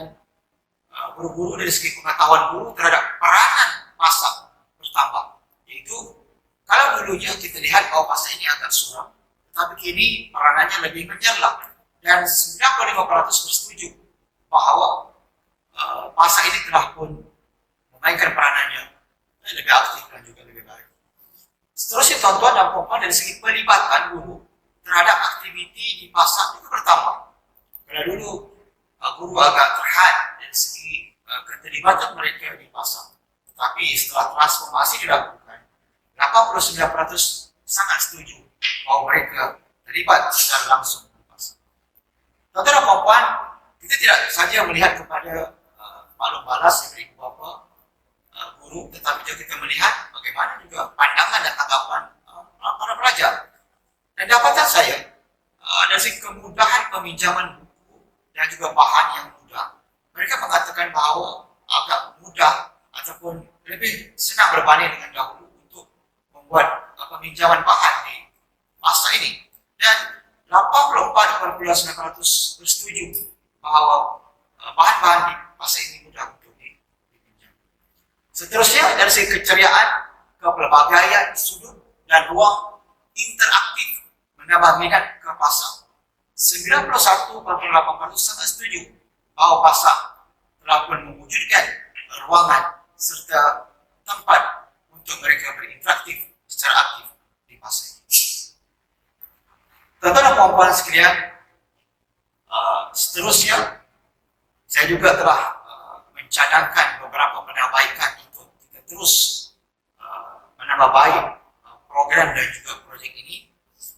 Speaker 3: guru-guru dari segi pengetahuan guru terhadap peranan pasar bertambah. Yaitu, kalau dulunya kita lihat bahwa pasar ini agak suram, tetapi kini peranannya lebih menyerlah, dan 95% bersetuju bahawa pasar ini telah pun memainkan peranannya lebih aktif dan juga lebih baik. Seterusnya, tuan-tuan dan puan-puan, dari segi pelibatan guru terhadap aktiviti di pasar juga bertambah. Kalau dulu guru agak terhad dari segi keterlibatan mereka di pasar, Tapi setelah transformasi dilakukan, 89% sangat setuju bahwa mereka terlibat secara langsung. Tuan-tuan dan puan-puan, kita tidak saja melihat kepada maklum balas yang beri bapa guru, tetapi juga kita melihat bagaimana juga pandangan dan tanggapan para pelajar. Dan dapatan saya, dari segi kemudahan peminjaman buku dan juga bahan yang mudah, mereka mengatakan bahawa agak mudah ataupun lebih senang berbanding dengan dahulu untuk membuat peminjaman bahan di masa ini. Dan 84,9% bersetuju bahawa bahan-bahan di masa ini mudah untuk dipinjam. Seterusnya, dari segi keceriaan, kepelbagaian sudut dan ruang interaktif menambah minat ke pasar. 91,8% sangat setuju bahawa pasar telah pun mewujudkan ruangan serta tempat untuk mereka berinteraktif secara aktif di pasar ini. Tuan-tuan dan puan-puan sekalian, seterusnya saya juga telah mencadangkan beberapa penambahkan untuk kita terus menambah baik program dan juga projek ini.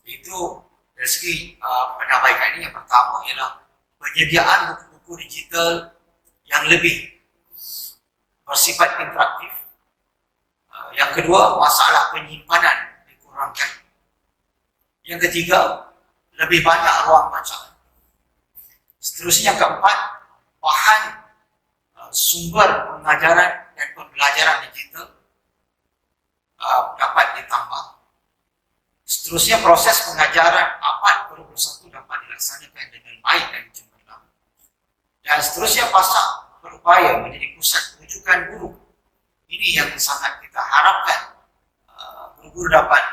Speaker 3: Itu dari segi penambahkan ini, yang pertama ialah penyediaan buku-buku digital yang lebih bersifat interaktif. Yang kedua, masalah penyimpanan dikurangkan. Yang ketiga, lebih banyak ruang bacaan. Seterusnya, yang keempat, bahan sumber pengajaran dan pembelajaran digital dapat ditambah. Seterusnya, proses pengajaran 4+1 dapat dilaksanakan dengan baik dan cemerlang. Dan seterusnya, pasar berupaya menjadi pusat rujukan guru. Ini yang sangat kita harapkan guru-guru dapat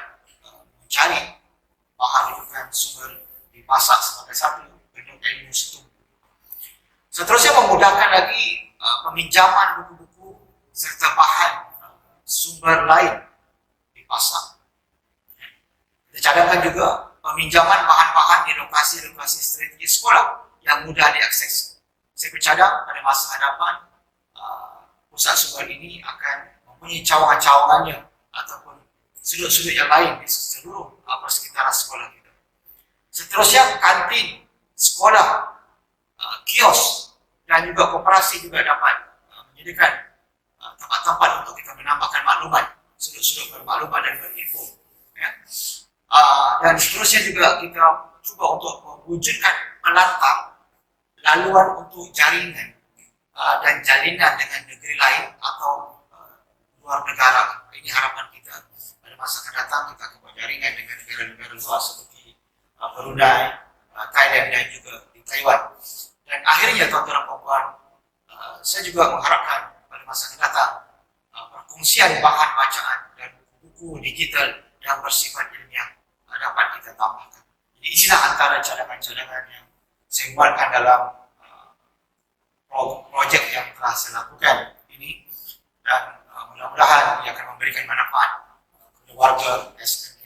Speaker 3: mencari bahan rujukan sumber di pasar sebagai satu bentuk ilmu setumpu. Seterusnya, memudahkan lagi peminjaman buku-buku serta bahan sumber lain di pasar. Kita cadangkan juga peminjaman bahan-bahan di lokasi-lokasi strategis sekolah yang mudah diakses. Saya bercadang pada masa hadapan pusat sumber ini akan mempunyai cawangan-cawangannya ataupun sudut-sudut yang lain di seluruh persekitaran sekolah kita. Seterusnya, kantin, sekolah, kios dan juga koperasi juga dapat menyediakan tempat-tempat untuk kita menambahkan maklumat, sudut-sudut bermaklumat dan berinfo. Ya. Dan seterusnya juga kita cuba untuk mewujudkan pelantar laluan untuk jaringan dan jalinan dengan negeri lain atau luar negara. Ini harapan kita pada masa akan datang, kita akan berjaringan dengan negara-negara luar seperti Brunei, Thailand dan juga di Taiwan. Dan akhirnya, tuan-tuan dan puan-puan, saya juga mengharapkan pada masa akan datang perkongsian bahan bacaan dan buku digital yang bersifat ilmiah dapat kita tambahkan. Jadi inilah antara cadangan-cadangan yang saya buatkan dalam projek yang telah saya lakukan ini, dan mudah-mudahan ia akan memberikan manfaat kepada warga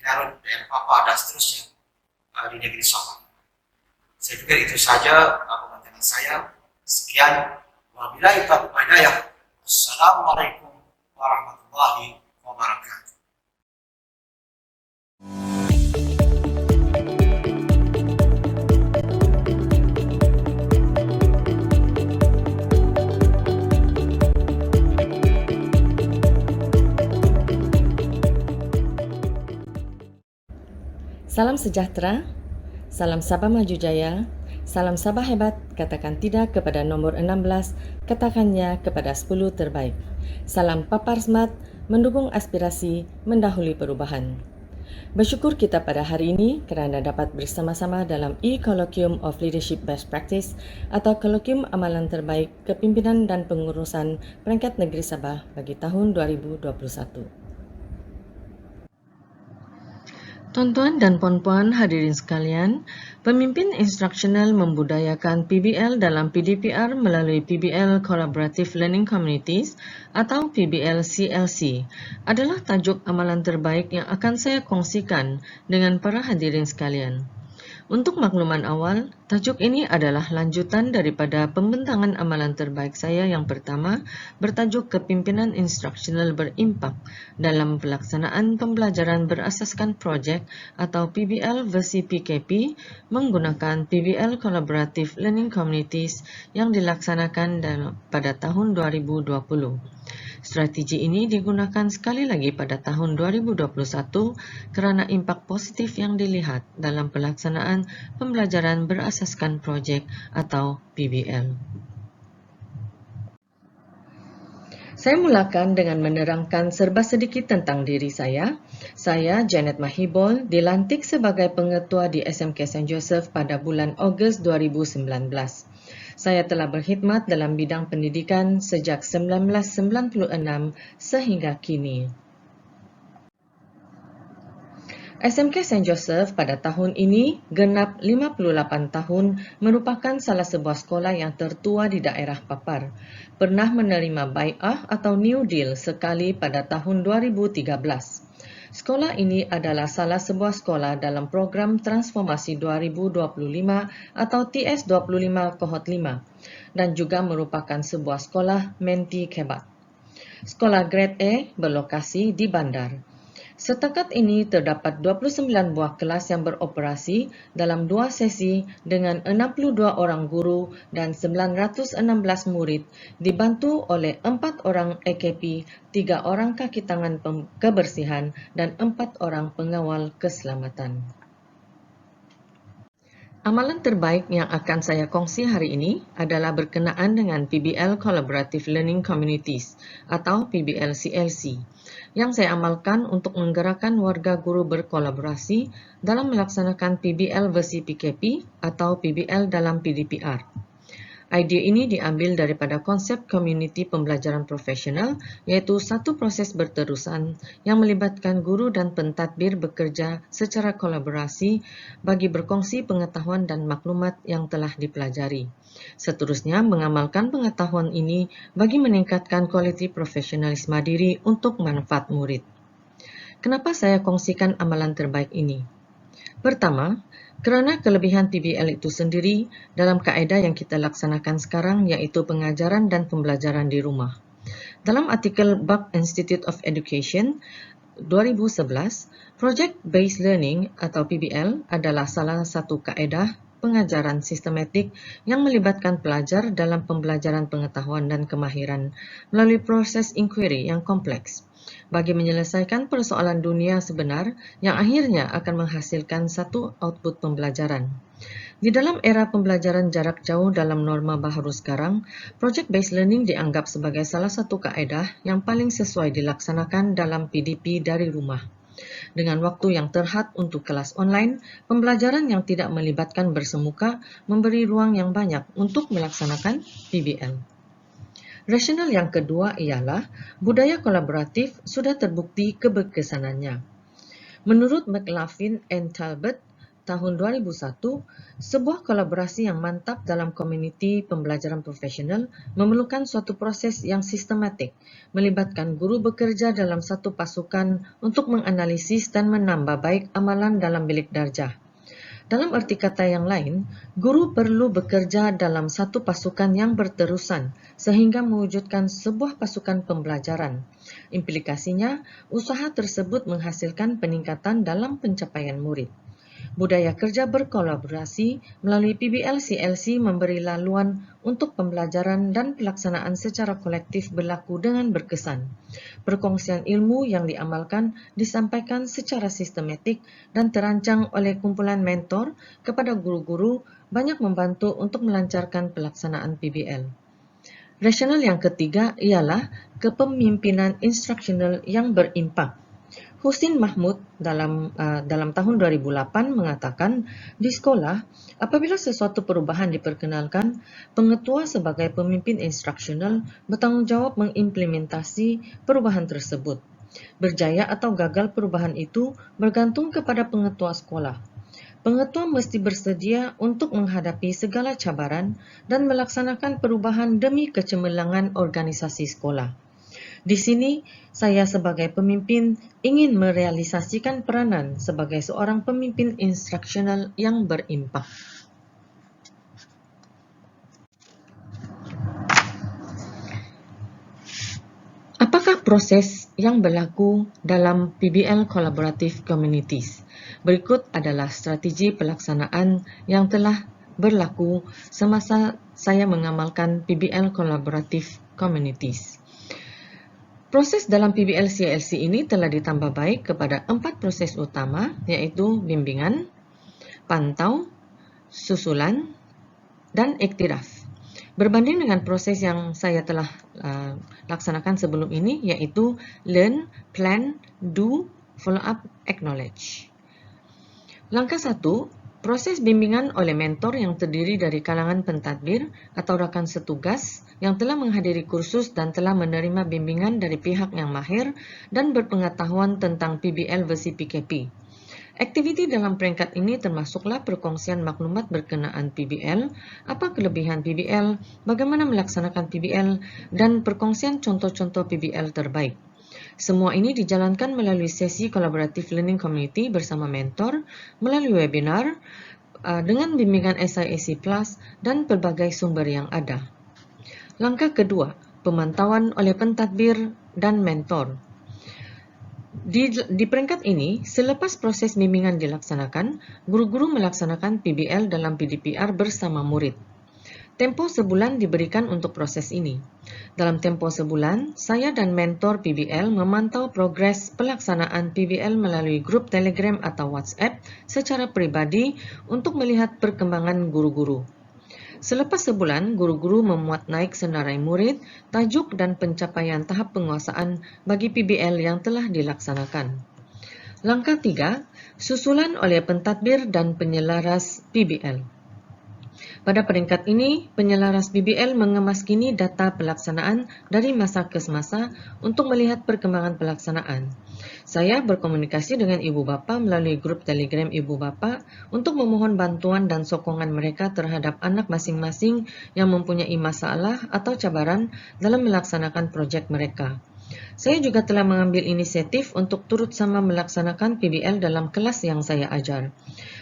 Speaker 3: Narut, daerah Papua dan seterusnya di negeri Sabah. Saya pikir itu saja pembentangan saya. Sekian, wabillahi taufiq wal hidayah. Assalamualaikum warahmatullahi wabarakatuh.
Speaker 4: Salam sejahtera, salam Sabah Maju Jaya, salam Sabah hebat, katakan tidak kepada nombor 16, katakan ya kepada 10 terbaik. Salam Papar Smart, mendukung aspirasi, mendahului perubahan. Bersyukur kita pada hari ini kerana dapat bersama-sama dalam E-Colloquium of Leadership Best Practice atau Colloquium Amalan Terbaik Kepimpinan dan Pengurusan Perangkat Negeri Sabah bagi tahun 2021. Tuan-tuan dan puan-puan hadirin sekalian, pemimpin instruksional membudayakan PBL dalam PDPR melalui PBL Collaborative Learning Communities atau PBL CLC adalah tajuk amalan terbaik yang akan saya kongsikan dengan para hadirin sekalian. Untuk makluman awal, tajuk ini adalah lanjutan daripada pembentangan amalan terbaik saya yang pertama bertajuk Kepimpinan Instruksional Berimpak dalam pelaksanaan pembelajaran berasaskan projek atau PBL versi PKP menggunakan PBL Collaborative Learning Communities yang dilaksanakan pada tahun 2020. Strategi ini digunakan sekali lagi pada tahun 2021 kerana impak positif yang dilihat dalam pelaksanaan pembelajaran berasaskan projek atau PBL. Saya mulakan dengan menerangkan serba sedikit tentang diri saya. Saya, Janet Mahibol, dilantik sebagai pengetua di SMK St. Joseph pada bulan Ogos 2019. Saya telah berkhidmat dalam bidang pendidikan sejak 1996 sehingga kini. SMK St. Joseph pada tahun ini genap 58 tahun merupakan salah sebuah sekolah yang tertua di daerah Papar. Pernah menerima bai'ah atau New Deal sekali pada tahun 2013. Sekolah ini adalah salah sebuah sekolah dalam program Transformasi 2025 atau TS25 Kohort 5 dan juga merupakan sebuah sekolah Menti Kebat. Sekolah Grade A berlokasi di Bandar. Setakat ini terdapat 29 buah kelas yang beroperasi dalam 2 sesi dengan 62 orang guru dan 916 murid dibantu oleh 4 orang AKP, 3 orang kaki tangan kebersihan dan 4 orang pengawal keselamatan. Amalan terbaik yang akan saya kongsi hari ini adalah berkenaan dengan PBL Collaborative Learning Communities atau PBL CLC yang saya amalkan untuk menggerakkan warga guru berkolaborasi dalam melaksanakan PBL versi PKP atau PBL dalam PDPR. Idea ini diambil daripada konsep community pembelajaran profesional, iaitu satu proses berterusan yang melibatkan guru dan pentadbir bekerja secara kolaborasi bagi berkongsi pengetahuan dan maklumat yang telah dipelajari. Seterusnya, mengamalkan pengetahuan ini bagi meningkatkan kualiti profesionalisme diri untuk manfaat murid. Kenapa saya kongsikan amalan terbaik ini? Pertama, kerana kelebihan PBL itu sendiri dalam kaedah yang kita laksanakan sekarang iaitu pengajaran dan pembelajaran di rumah. Dalam artikel Buck Institute of Education 2011, Project Based Learning atau PBL adalah salah satu kaedah pengajaran sistematik yang melibatkan pelajar dalam pembelajaran pengetahuan dan kemahiran melalui proses inquiry yang kompleks bagi menyelesaikan persoalan dunia sebenar yang akhirnya akan menghasilkan satu output pembelajaran. Di dalam era pembelajaran jarak jauh dalam norma baharu sekarang, Project-Based Learning dianggap sebagai salah satu kaedah yang paling sesuai dilaksanakan dalam PDP dari rumah. Dengan waktu yang terhad untuk kelas online, pembelajaran yang tidak melibatkan bersemuka memberi ruang yang banyak untuk melaksanakan PBL. Rasional yang kedua ialah budaya kolaboratif sudah terbukti keberkesanannya. Menurut McLaughlin and Talbot, tahun 2001, sebuah kolaborasi yang mantap dalam komuniti pembelajaran profesional memerlukan suatu proses yang sistematik, melibatkan guru bekerja dalam satu pasukan untuk menganalisis dan menambah baik amalan dalam bilik darjah. Dalam arti kata yang lain, guru perlu bekerja dalam satu pasukan yang berterusan sehingga mewujudkan sebuah pasukan pembelajaran. Implikasinya, usaha tersebut menghasilkan peningkatan dalam pencapaian murid. Budaya kerja berkolaborasi melalui PBL-CLC memberi laluan untuk pembelajaran dan pelaksanaan secara kolektif berlaku dengan berkesan. Perkongsian ilmu yang diamalkan disampaikan secara sistematik dan terancang oleh kumpulan mentor kepada guru-guru banyak membantu untuk melancarkan pelaksanaan PBL. Rasional yang ketiga ialah kepemimpinan instruksional yang berimpak. Husin Mahmud dalam tahun 2008 mengatakan, di sekolah, apabila sesuatu perubahan diperkenalkan, pengetua sebagai pemimpin instruksional bertanggungjawab mengimplementasi perubahan tersebut. Berjaya atau gagal perubahan itu bergantung kepada pengetua sekolah. Pengetua mesti bersedia untuk menghadapi segala cabaran dan melaksanakan perubahan demi kecemerlangan organisasi sekolah. Di sini, saya sebagai pemimpin ingin merealisasikan peranan sebagai seorang pemimpin instruksional yang berimpak. Apakah proses yang berlaku dalam PBL Collaborative Communities? Berikut adalah strategi pelaksanaan yang telah berlaku semasa saya mengamalkan PBL Collaborative Communities. Proses dalam PBL CLC ini telah ditambah baik kepada 4 proses utama, iaitu bimbingan, pantau, susulan, dan iktiraf. Berbanding dengan proses yang saya telah laksanakan sebelum ini, iaitu learn, plan, do, follow up, acknowledge. Langkah 1, proses bimbingan oleh mentor yang terdiri dari kalangan pentadbir atau rakan setugas yang telah menghadiri kursus dan telah menerima bimbingan dari pihak yang mahir dan berpengetahuan tentang PBL versi PKP. Aktiviti dalam peringkat ini termasuklah perkongsian maklumat berkenaan PBL, apa kelebihan PBL, bagaimana melaksanakan PBL, dan perkongsian contoh-contoh PBL terbaik. Semua ini dijalankan melalui sesi Collaborative Learning Community bersama mentor, melalui webinar, dengan bimbingan SIAC Plus dan pelbagai sumber yang ada. Langkah kedua, pemantauan oleh pentadbir dan mentor. Di peringkat ini, selepas proses bimbingan dilaksanakan, guru-guru melaksanakan PBL dalam PDPR bersama murid. Tempo sebulan diberikan untuk proses ini. Dalam tempo sebulan, saya dan mentor PBL memantau progres pelaksanaan PBL melalui grup Telegram atau WhatsApp secara pribadi untuk melihat perkembangan guru-guru. Selepas sebulan, guru-guru memuat naik senarai murid, tajuk dan pencapaian tahap penguasaan bagi PBL yang telah dilaksanakan. Langkah 3, susulan oleh pentadbir dan penyelaras PBL. Pada peringkat ini, penyelaras PBL mengemaskini data pelaksanaan dari masa ke semasa untuk melihat perkembangan pelaksanaan. Saya berkomunikasi dengan ibu bapa melalui grup Telegram ibu bapa untuk memohon bantuan dan sokongan mereka terhadap anak masing-masing yang mempunyai masalah atau cabaran dalam melaksanakan projek mereka. Saya juga telah mengambil inisiatif untuk turut sama melaksanakan PBL dalam kelas yang saya ajar.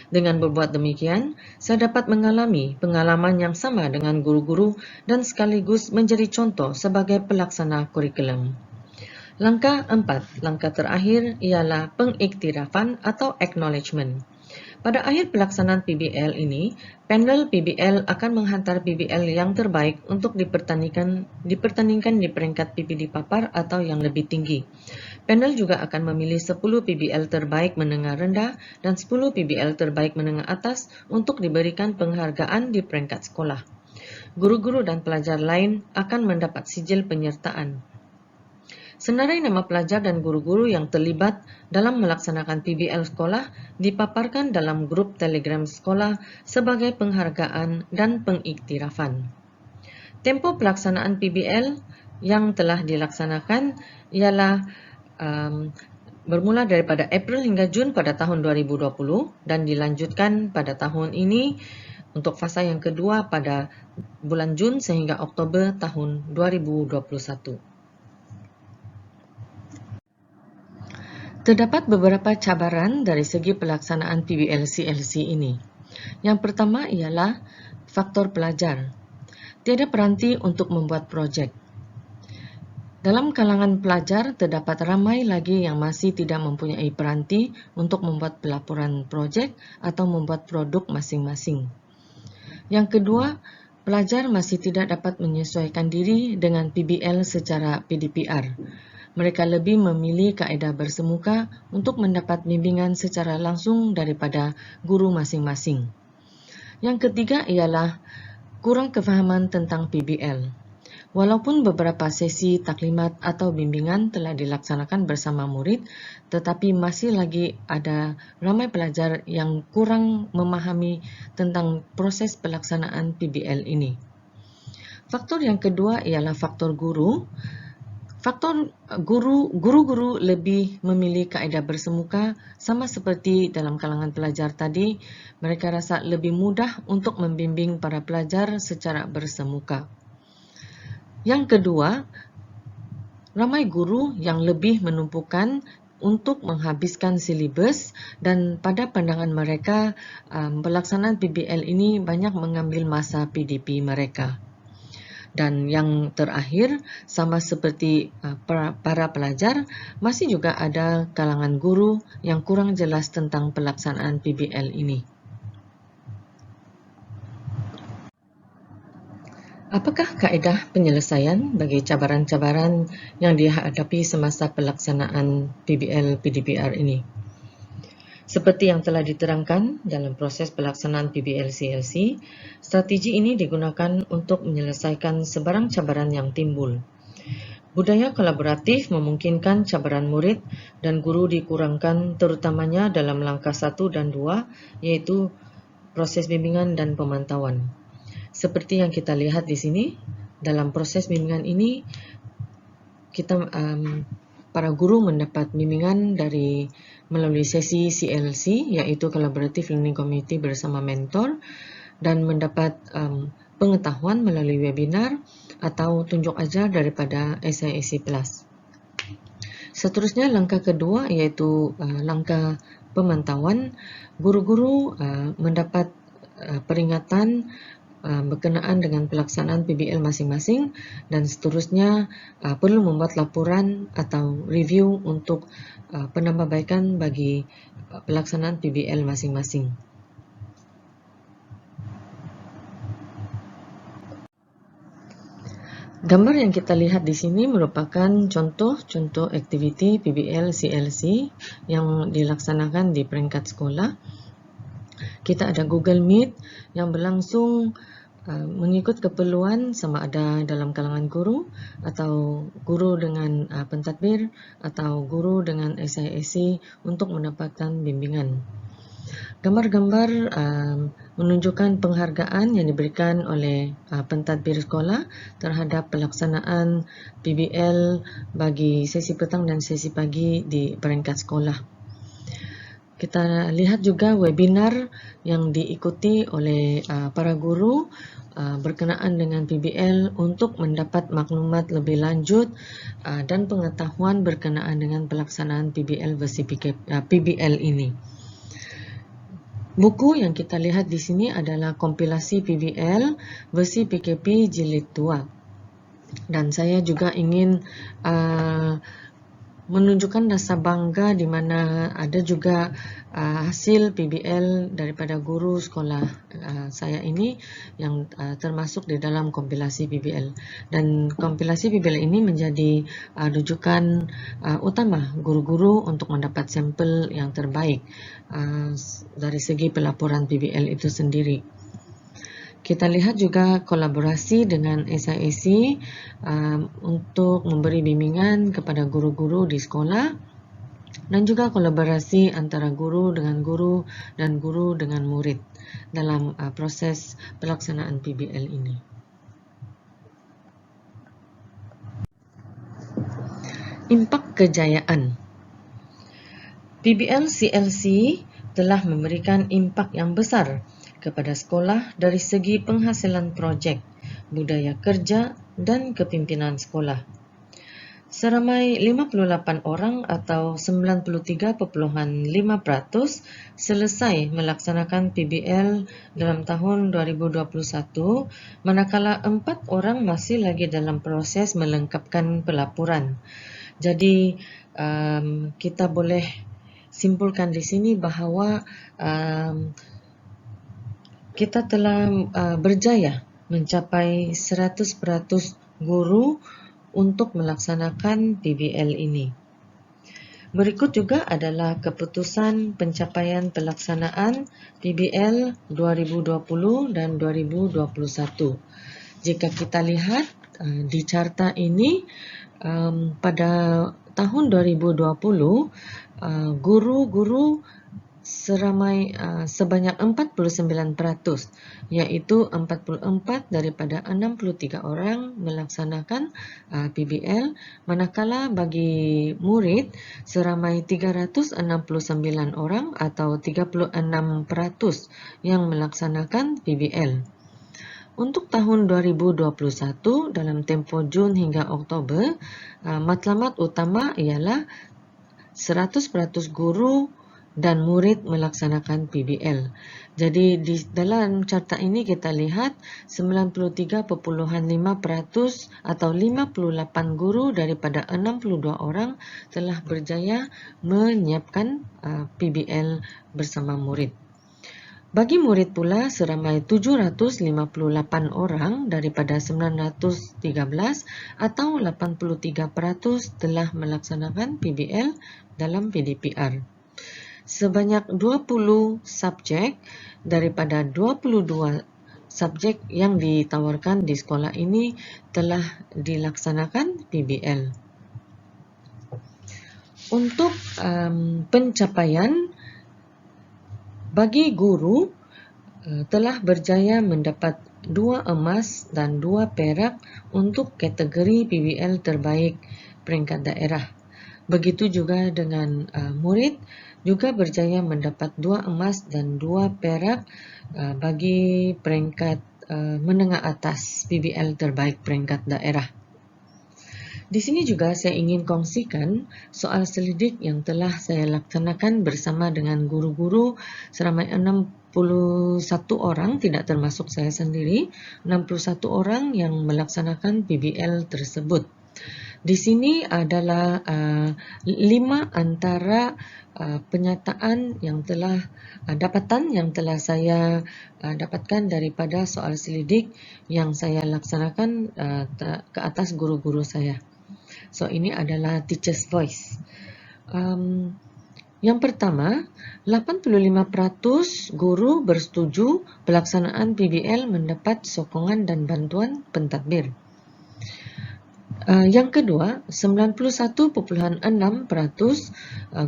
Speaker 4: Dengan berbuat demikian, saya dapat mengalami pengalaman yang sama dengan guru-guru dan sekaligus menjadi contoh sebagai pelaksana kurikulum. Langkah 4, langkah terakhir ialah pengiktirafan atau acknowledgement. Pada akhir pelaksanaan PBL ini, panel PBL akan menghantar PBL yang terbaik untuk dipertandingkan di peringkat PPD Papar atau yang lebih tinggi. Panel juga akan memilih 10 PBL terbaik menengah rendah dan 10 PBL terbaik menengah atas untuk diberikan penghargaan di peringkat sekolah. Guru-guru dan pelajar lain akan mendapat sijil penyertaan. Senarai nama pelajar dan guru-guru yang terlibat dalam melaksanakan PBL sekolah dipaparkan dalam grup Telegram sekolah sebagai penghargaan dan pengiktirafan. Tempo pelaksanaan PBL yang telah dilaksanakan ialah bermula daripada April hingga Jun pada tahun 2020 dan dilanjutkan pada tahun ini untuk fasa yang kedua pada bulan Jun sehingga Oktober tahun 2021. Terdapat beberapa cabaran dari segi pelaksanaan PBL CLC ini. Yang pertama ialah faktor pelajar. Tiada peranti untuk membuat projek. Dalam kalangan pelajar, terdapat ramai lagi yang masih tidak mempunyai peranti untuk membuat pelaporan projek atau membuat produk masing-masing. Yang kedua, pelajar masih tidak dapat menyesuaikan diri dengan PBL secara PDPR. Mereka lebih memilih kaedah bersemuka untuk mendapat bimbingan secara langsung daripada guru masing-masing. Yang ketiga ialah kurang kefahaman tentang PBL. Walaupun beberapa sesi taklimat atau bimbingan telah dilaksanakan bersama murid, tetapi masih lagi ada ramai pelajar yang kurang memahami tentang proses pelaksanaan PBL ini. Faktor yang kedua ialah faktor guru. Guru-guru lebih memilih kaedah bersemuka sama seperti dalam kalangan pelajar tadi, mereka rasa lebih mudah untuk membimbing para pelajar secara bersemuka. Yang kedua, Ramai guru yang lebih menumpukan untuk menghabiskan silibus dan pada pandangan mereka pelaksanaan PBL ini banyak mengambil masa PDP mereka. Dan yang terakhir, sama seperti para pelajar, masih juga ada kalangan guru yang kurang jelas tentang pelaksanaan PBL ini. Apakah kaedah penyelesaian bagi cabaran-cabaran yang dihadapi semasa pelaksanaan PBL PDPR ini? Seperti yang telah diterangkan dalam proses pelaksanaan PBL CLC, strategi ini digunakan untuk menyelesaikan sebarang cabaran yang timbul. Budaya kolaboratif memungkinkan cabaran murid dan guru dikurangkan terutamanya dalam langkah 1 dan 2, iaitu proses bimbingan dan pemantauan. Seperti yang kita lihat di sini, dalam proses bimbingan ini, para guru mendapat bimbingan melalui sesi CLC, iaitu Collaborative Learning Community bersama mentor, dan mendapat pengetahuan melalui webinar atau tunjuk ajar daripada SIAC Plus. Seterusnya, langkah kedua iaitu langkah pemantauan. Guru-guru mendapat peringatan berkenaan dengan pelaksanaan PBL masing-masing dan seterusnya perlu membuat laporan atau review untuk penambahbaikan bagi pelaksanaan PBL masing-masing. Gambar yang kita lihat di sini merupakan contoh-contoh aktiviti PBL CLC yang dilaksanakan di peringkat sekolah. Kita ada Google Meet yang berlangsung mengikut keperluan sama ada dalam kalangan guru atau guru dengan pentadbir atau guru dengan SIAC untuk mendapatkan bimbingan. Gambar-gambar menunjukkan penghargaan yang diberikan oleh pentadbir sekolah terhadap pelaksanaan PBL bagi sesi petang dan sesi pagi di peringkat sekolah. Kita lihat juga webinar yang diikuti oleh para guru berkenaan dengan PBL untuk mendapat maklumat lebih lanjut dan pengetahuan berkenaan dengan pelaksanaan PBL versi PBL ini. Buku yang kita lihat di sini adalah kompilasi PBL versi PKP Jilid 2. Dan saya juga ingin menunjukkan rasa bangga di mana ada juga hasil PBL daripada guru sekolah saya ini yang termasuk di dalam kompilasi PBL. Dan kompilasi PBL ini menjadi rujukan utama guru-guru untuk mendapat sampel yang terbaik dari segi pelaporan PBL itu sendiri. Kita lihat juga kolaborasi dengan SIAC untuk memberi bimbingan kepada guru-guru di sekolah dan juga kolaborasi antara guru dengan guru dan guru dengan murid dalam proses pelaksanaan PBL ini. Impak kejayaan. PBL CLC telah memberikan impak yang besar kepada sekolah dari segi penghasilan projek, budaya kerja dan kepimpinan sekolah. Seramai 58 orang atau 93.5% selesai melaksanakan PBL dalam tahun 2021, manakala 4 orang masih lagi dalam proses melengkapkan pelaporan. Jadi kita boleh simpulkan di sini bahawa kita telah berjaya mencapai 100% guru untuk melaksanakan PBL ini. Berikut juga adalah keputusan pencapaian pelaksanaan PBL 2020 dan 2021. Jika kita lihat di carta ini, pada tahun 2020, guru-guru sebanyak 49%, iaitu 44 daripada 63 orang melaksanakan PBL, manakala bagi murid seramai 369 orang atau 36% yang melaksanakan PBL. Untuk tahun 2021 dalam tempoh Jun hingga Oktober, matlamat utama ialah 100% guru dan murid melaksanakan PBL. Jadi di dalam carta ini kita lihat 93.5% atau 58 guru daripada 62 orang telah berjaya menyiapkan PBL bersama murid. Bagi murid pula, seramai 758 orang daripada 913 atau 83% telah melaksanakan PBL dalam PDPR. Sebanyak 20 subjek daripada 22 subjek yang ditawarkan di sekolah ini telah dilaksanakan PBL. Untuk pencapaian, bagi guru telah berjaya mendapat 2 emas dan 2 perak untuk kategori PBL terbaik peringkat daerah. Begitu juga dengan murid juga berjaya mendapat 2 emas dan 2 perak bagi peringkat menengah atas PBL terbaik peringkat daerah. Di sini juga saya ingin kongsikan soal selidik yang telah saya laksanakan bersama dengan guru-guru seramai 61 orang, tidak termasuk saya sendiri, 61 orang yang melaksanakan PBL tersebut. Di sini adalah 5 antara penyataan yang telah dapatan yang telah saya dapatkan daripada soal selidik yang saya laksanakan ke atas guru-guru saya. So ini adalah teacher's voice. Yang pertama, 85% guru bersetuju pelaksanaan PBL mendapat sokongan dan bantuan pentadbir. Yang kedua, 91.6%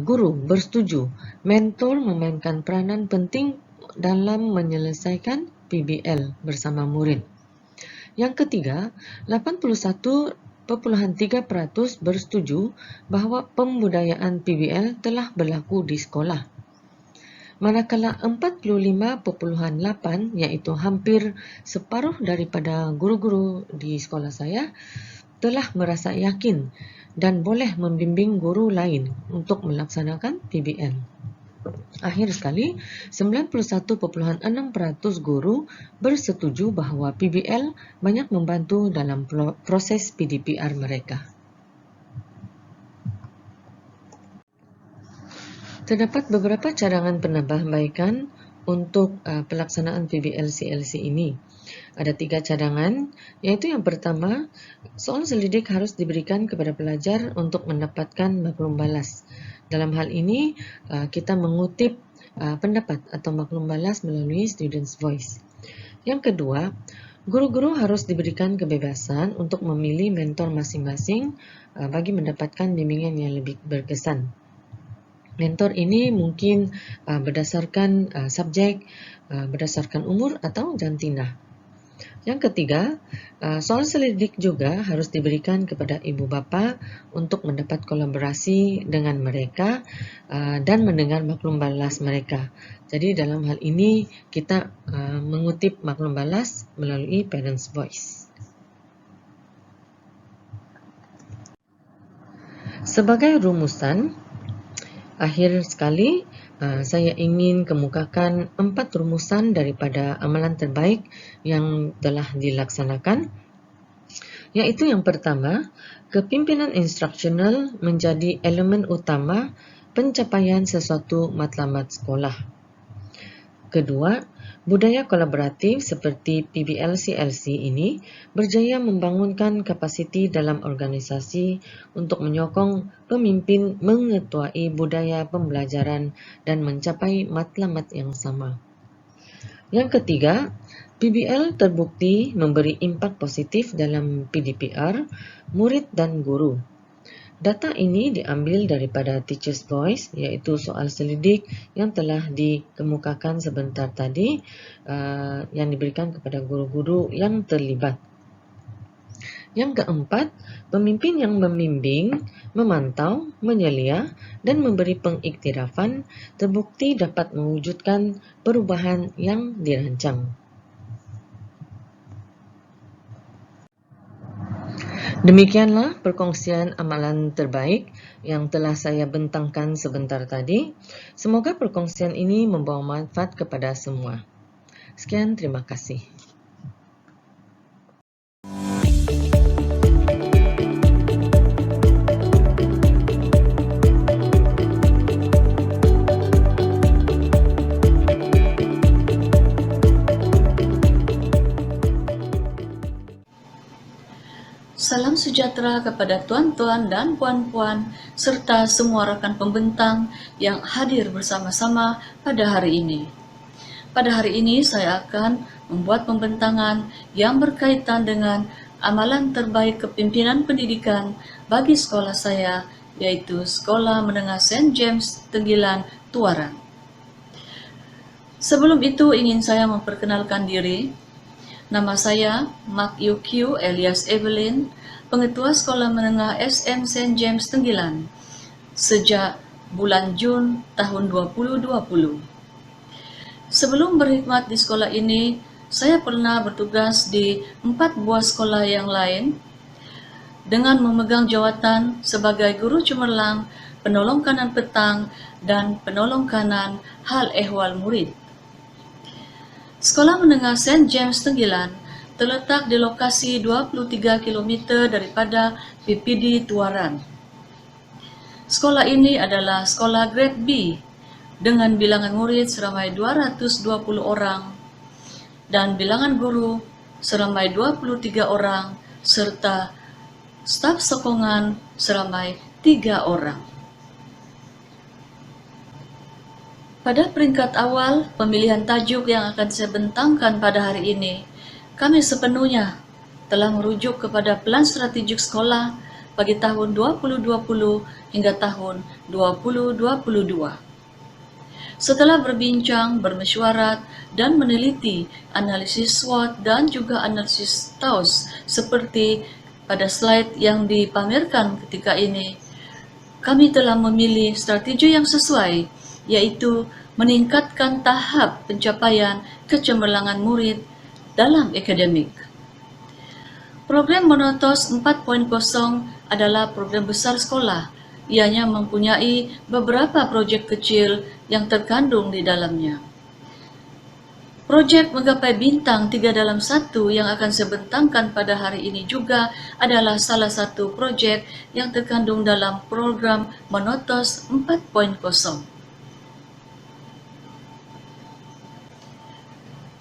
Speaker 4: guru bersetuju mentor memainkan peranan penting dalam menyelesaikan PBL bersama murid. Yang ketiga, 81.3% bersetuju bahawa pembudayaan PBL telah berlaku di sekolah. Manakala 45.8%, iaitu hampir separuh daripada guru-guru di sekolah saya, telah merasa yakin dan boleh membimbing guru lain untuk melaksanakan PBL. Akhir sekali, 91.6% guru bersetuju bahawa PBL banyak membantu dalam proses PDPR mereka. Terdapat beberapa cadangan penambahbaikan untuk pelaksanaan PBL CLC ini. Ada 3 cadangan, iaitu yang pertama, soal selidik harus diberikan kepada pelajar untuk mendapatkan maklum balas. Dalam hal ini, kita mengutip pendapat atau maklum balas melalui Students' Voice. Yang kedua, guru-guru harus diberikan kebebasan untuk memilih mentor masing-masing bagi mendapatkan bimbingan yang lebih berkesan. Mentor ini mungkin berdasarkan subjek, berdasarkan umur atau jantinah. Yang ketiga, soal selidik juga harus diberikan kepada ibu bapa untuk mendapat kolaborasi dengan mereka dan mendengar maklum balas mereka. Jadi dalam hal ini kita mengutip maklum balas melalui Parents' Voice. Sebagai rumusan, akhir sekali, saya ingin kemukakan 4 rumusan daripada amalan terbaik yang telah dilaksanakan, iaitu yang pertama, kepimpinan instruksional menjadi elemen utama pencapaian sesuatu matlamat sekolah. Kedua, budaya kolaboratif seperti PBL-CLC ini berjaya membangunkan kapasiti dalam organisasi untuk menyokong pemimpin mengetuai budaya pembelajaran dan mencapai matlamat yang sama. Yang ketiga, PBL terbukti memberi impak positif dalam PDPR, murid dan guru. Data ini diambil daripada Teacher's Voice, iaitu soal selidik yang telah dikemukakan sebentar tadi yang diberikan kepada guru-guru yang terlibat. Yang keempat, pemimpin yang membimbing, memantau, menyelia dan memberi pengiktirafan terbukti dapat mewujudkan perubahan yang dirancang. Demikianlah perkongsian amalan terbaik yang telah saya bentangkan sebentar tadi. Semoga perkongsian ini membawa manfaat kepada semua. Sekian, terima kasih.
Speaker 5: Salam sejahtera kepada tuan-tuan dan puan-puan serta semua rakan pembentang yang hadir bersama-sama pada hari ini. Pada hari ini saya akan membuat pembentangan yang berkaitan dengan amalan terbaik kepimpinan pendidikan bagi sekolah saya, yaitu Sekolah Menengah St. James Tenggilan, Tuaran. Sebelum itu ingin saya memperkenalkan diri. Nama saya Mak Yukiu Elias Evelyn, Pengetua Sekolah Menengah SM St. James Tenggilan sejak bulan Jun tahun 2020. Sebelum berkhidmat di sekolah ini, saya pernah bertugas di 4 buah sekolah yang lain dengan memegang jawatan sebagai guru cemerlang, penolong kanan petang, dan penolong kanan hal ehwal murid. Sekolah Menengah St. James Tenggilan terletak di lokasi 23 km daripada PPD Tuaran. Sekolah ini adalah sekolah grade B dengan bilangan murid seramai 220 orang dan bilangan guru seramai 23 orang serta staf sokongan seramai 3 orang. Pada peringkat awal pemilihan tajuk yang akan saya bentangkan pada hari ini, kami sepenuhnya telah merujuk kepada Pelan Strategik Sekolah bagi tahun 2020 hingga tahun 2022. Setelah berbincang, bermesyuarat, dan meneliti analisis SWOT dan juga analisis TAUS seperti pada slide yang dipamerkan ketika ini, kami telah memilih strategi yang sesuai, yaitu meningkatkan tahap pencapaian kecemerlangan murid dalam akademik. Program Monotos 4.0 adalah program besar sekolah. Ianya mempunyai beberapa proyek kecil yang terkandung di dalamnya. Proyek Menggapai Bintang 3/1 yang akan saya bentangkan pada hari ini juga adalah salah satu proyek yang terkandung dalam program Monotos 4.0.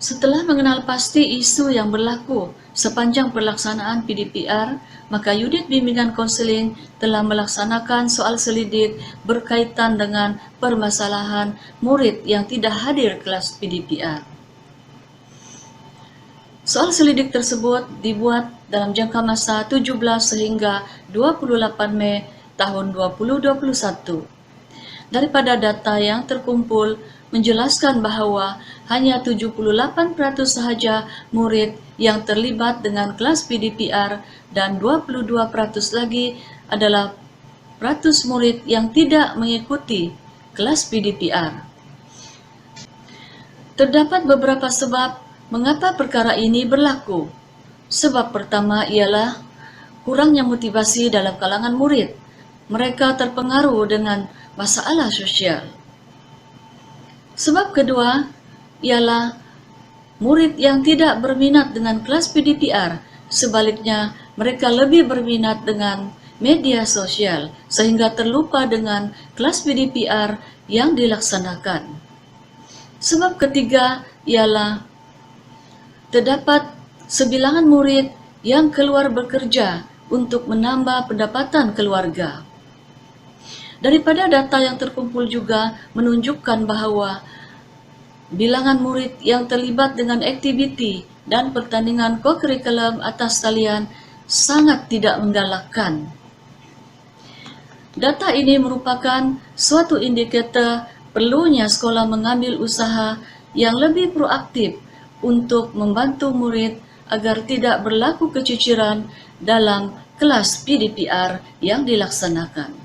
Speaker 5: Setelah mengenal pasti isu yang berlaku sepanjang pelaksanaan PDPR, maka unit bimbingan konseling telah melaksanakan soal selidik berkaitan dengan permasalahan murid yang tidak hadir kelas PDPR. Soal selidik tersebut dibuat dalam jangka masa 17 sehingga 28 Mei tahun 2021. Daripada data yang terkumpul menjelaskan bahwa hanya 78% sahaja murid yang terlibat dengan kelas PDPR dan 22% lagi adalah ratus murid yang tidak mengikuti kelas PDPR. Terdapat beberapa sebab mengapa perkara ini berlaku. Sebab pertama ialah kurangnya motivasi dalam kalangan murid. Mereka terpengaruh dengan masalah sosial. Sebab kedua ialah murid yang tidak berminat dengan kelas PDPR, sebaliknya mereka lebih berminat dengan media sosial sehingga terlupa dengan kelas PDPR yang dilaksanakan. Sebab ketiga ialah terdapat sebilangan murid yang keluar bekerja untuk menambah pendapatan keluarga. Daripada data yang terkumpul juga menunjukkan bahwa bilangan murid yang terlibat dengan aktiviti dan pertandingan kokurikulum atas talian sangat tidak menggalakkan. Data ini merupakan suatu indikator perlunya sekolah mengambil usaha yang lebih proaktif untuk membantu murid agar tidak berlaku keciciran dalam kelas PDPR yang dilaksanakan.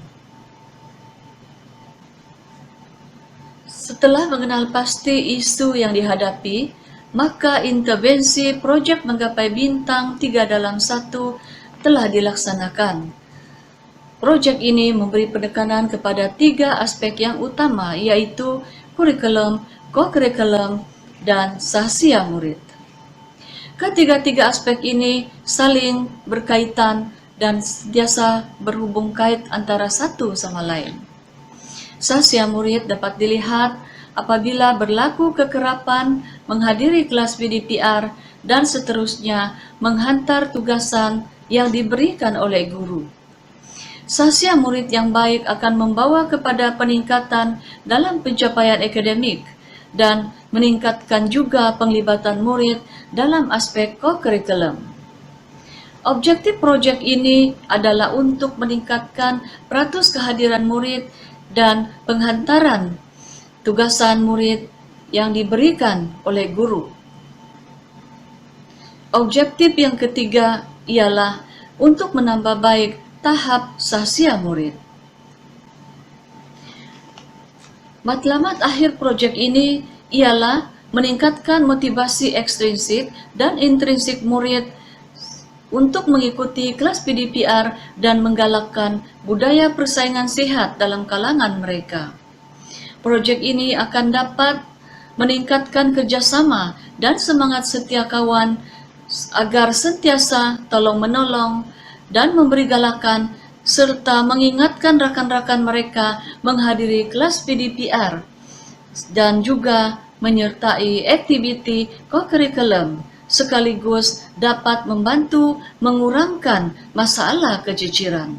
Speaker 5: Setelah mengenal pasti isu yang dihadapi, maka intervensi Projek Menggapai Bintang 3/1 telah dilaksanakan. Proyek ini memberi penekanan kepada 3 aspek yang utama, yaitu kurikulum, co-kurikulum, dan sahsia murid. Ketiga-tiga aspek ini saling berkaitan dan sentiasa berhubung kait antara satu sama lain. Sahsia murid dapat dilihat apabila berlaku kekerapan menghadiri kelas PDPR dan seterusnya menghantar tugasan yang diberikan oleh guru. Sahsia murid yang baik akan membawa kepada peningkatan dalam pencapaian akademik dan meningkatkan juga penglibatan murid dalam aspek co-kurikulum. Objektif proyek ini adalah untuk meningkatkan peratus kehadiran murid dan penghantaran tugasan murid yang diberikan oleh guru. Objektif yang ketiga ialah untuk menambah baik tahap sahsia murid. Matlamat akhir proyek ini ialah meningkatkan motivasi ekstrinsik dan intrinsik murid untuk mengikuti kelas PDPR dan menggalakkan budaya persaingan sehat dalam kalangan mereka. Proyek ini akan dapat meningkatkan kerjasama dan semangat setia kawan agar sentiasa tolong-menolong dan memberi galakan serta mengingatkan rakan-rakan mereka menghadiri kelas PDPR dan juga menyertai aktiviti co-kurikulum sekaligus dapat membantu mengurangkan masalah keciciran.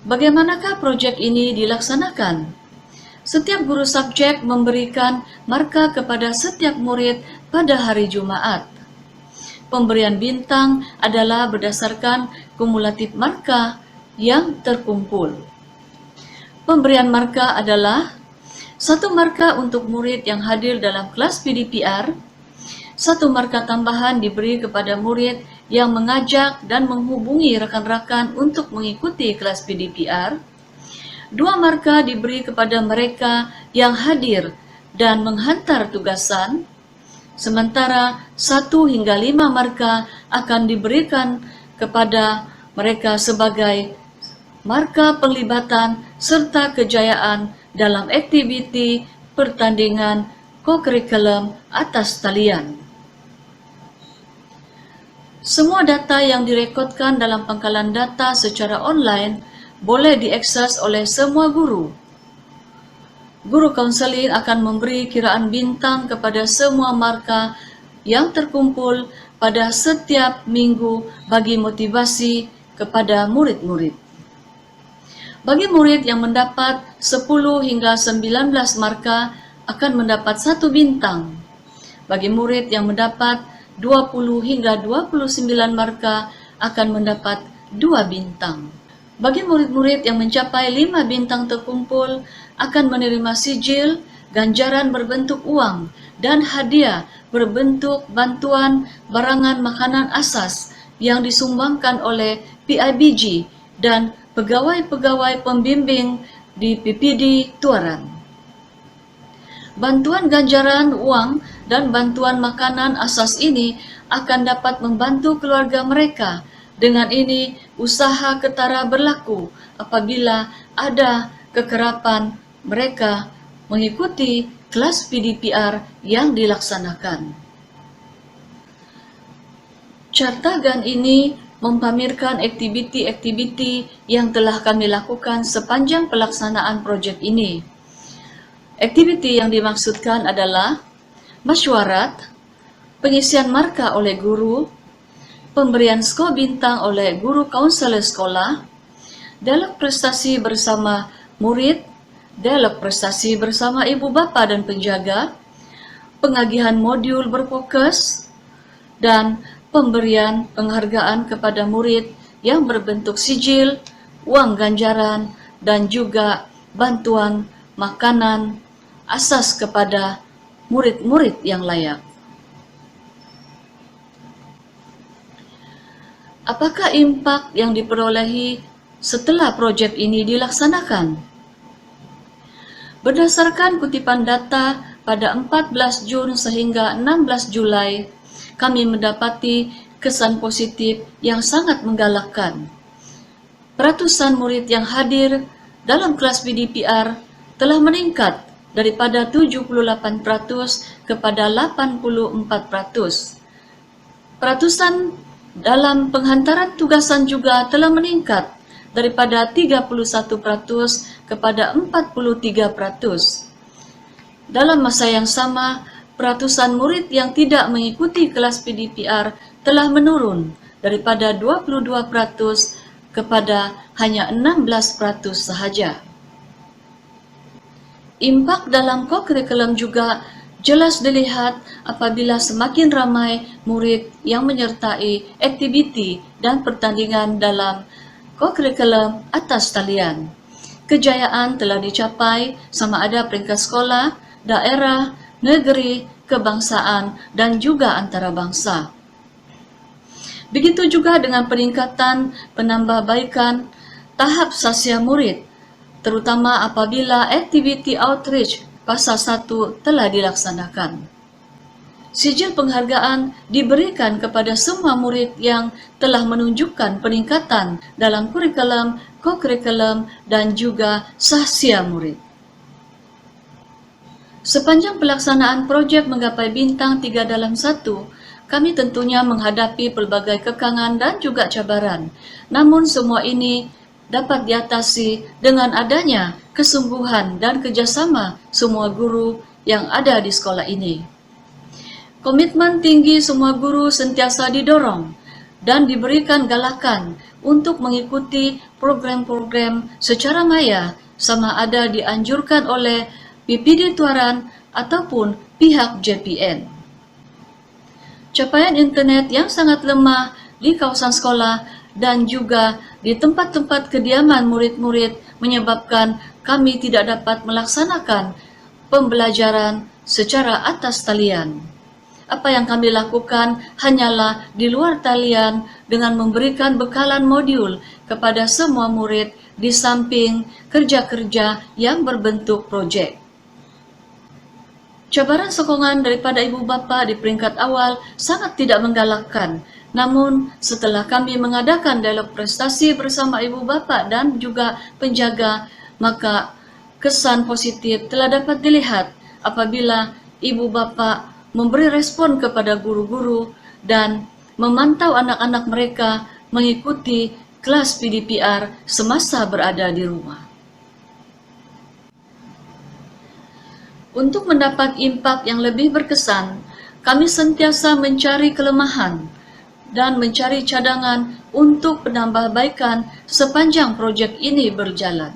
Speaker 5: Bagaimanakah proyek ini dilaksanakan? Setiap guru subjek memberikan marka kepada setiap murid pada hari Jumaat. Pemberian bintang adalah berdasarkan kumulatif marka yang terkumpul. Pemberian marka adalah 1 marka untuk murid yang hadir dalam kelas PDPR, 1 marka tambahan diberi kepada murid yang mengajak dan menghubungi rakan-rakan untuk mengikuti kelas PDPR, 2 marka diberi kepada mereka yang hadir dan menghantar tugasan, sementara 1 hingga 5 marka akan diberikan kepada mereka sebagai marka penglibatan serta kejayaan dalam aktiviti pertandingan co-kurikulum atas talian. Semua data yang direkodkan dalam pangkalan data secara online boleh diakses oleh semua guru. Guru kaunseling akan memberi kiraan bintang kepada semua marka yang terkumpul pada setiap minggu bagi motivasi kepada murid-murid. Bagi murid yang mendapat 10 hingga 19 marka akan mendapat 1 bintang. Bagi murid yang mendapat 20 hingga 29 marka akan mendapat 2 bintang. Bagi murid-murid yang mencapai 5 bintang terkumpul akan menerima sijil, ganjaran berbentuk uang, dan hadiah berbentuk bantuan barangan makanan asas yang disumbangkan oleh PIBG dan pegawai-pegawai pembimbing di PPD Tuaran. Bantuan ganjaran uang dan bantuan makanan asas ini akan dapat membantu keluarga mereka. Dengan ini, usaha ketara berlaku apabila ada kekerapan mereka mengikuti kelas PDPR yang dilaksanakan. Cartagan ini mempamerkan aktiviti-aktiviti yang telah kami lakukan sepanjang pelaksanaan proyek ini. Aktiviti yang dimaksudkan adalah mesyuarat, pengisian marka oleh guru, pemberian skor bintang oleh guru kaunselor sekolah, dialog prestasi bersama murid, dialog prestasi bersama ibu bapa dan penjaga, pengagihan modul berfokus, dan pemberian penghargaan kepada murid yang berbentuk sijil, uang ganjaran, dan juga bantuan makanan asas kepada murid-murid yang layak. Apakah impak yang diperolehi setelah proyek ini dilaksanakan? Berdasarkan kutipan data pada 14 Jun sehingga 16 Julai, kami mendapati kesan positif yang sangat menggalakkan. Ratusan murid yang hadir dalam kelas PDPR telah meningkat daripada 78% kepada 84%. Ratusan dalam penghantaran tugasan juga telah meningkat daripada 31% kepada 43%. Dalam masa yang sama, ratusan murid yang tidak mengikuti kelas PDPR telah menurun daripada 22% kepada hanya 16% sahaja. Impak dalam co-curriculum juga jelas dilihat apabila semakin ramai murid yang menyertai aktiviti dan pertandingan dalam co-curriculum atas talian. Kejayaan telah dicapai sama ada peringkat sekolah, daerah, negeri, kebangsaan, dan juga antarabangsa. Begitu juga dengan peningkatan penambahbaikan tahap sasya murid, terutama apabila aktiviti outreach fasa 1 telah dilaksanakan. Sijil penghargaan diberikan kepada semua murid yang telah menunjukkan peningkatan dalam kurikulum, co-curriculum, dan juga sasya murid. Sepanjang pelaksanaan projek menggapai bintang 3/1, kami tentunya menghadapi pelbagai kekangan dan juga cabaran. Namun semua ini dapat diatasi dengan adanya kesungguhan dan kerjasama semua guru yang ada di sekolah ini. Komitmen tinggi semua guru sentiasa didorong dan diberikan galakan untuk mengikuti program-program secara maya sama ada dianjurkan oleh PPD Tuaran ataupun pihak JPN. Capaian internet yang sangat lemah di kawasan sekolah dan juga di tempat-tempat kediaman murid-murid menyebabkan kami tidak dapat melaksanakan pembelajaran secara atas talian. Apa yang kami lakukan hanyalah di luar talian dengan memberikan bekalan modul kepada semua murid di samping kerja-kerja yang berbentuk projek. Cabaran sokongan daripada ibu bapa di peringkat awal sangat tidak menggalakkan. Namun, setelah kami mengadakan dialog prestasi bersama ibu bapa dan juga penjaga, maka kesan positif telah dapat dilihat apabila ibu bapa memberi respon kepada guru-guru dan memantau anak-anak mereka mengikuti kelas PDPR semasa berada di rumah. Untuk mendapat impak yang lebih berkesan, kami sentiasa mencari kelemahan dan mencari cadangan untuk penambahbaikan sepanjang projek ini berjalan.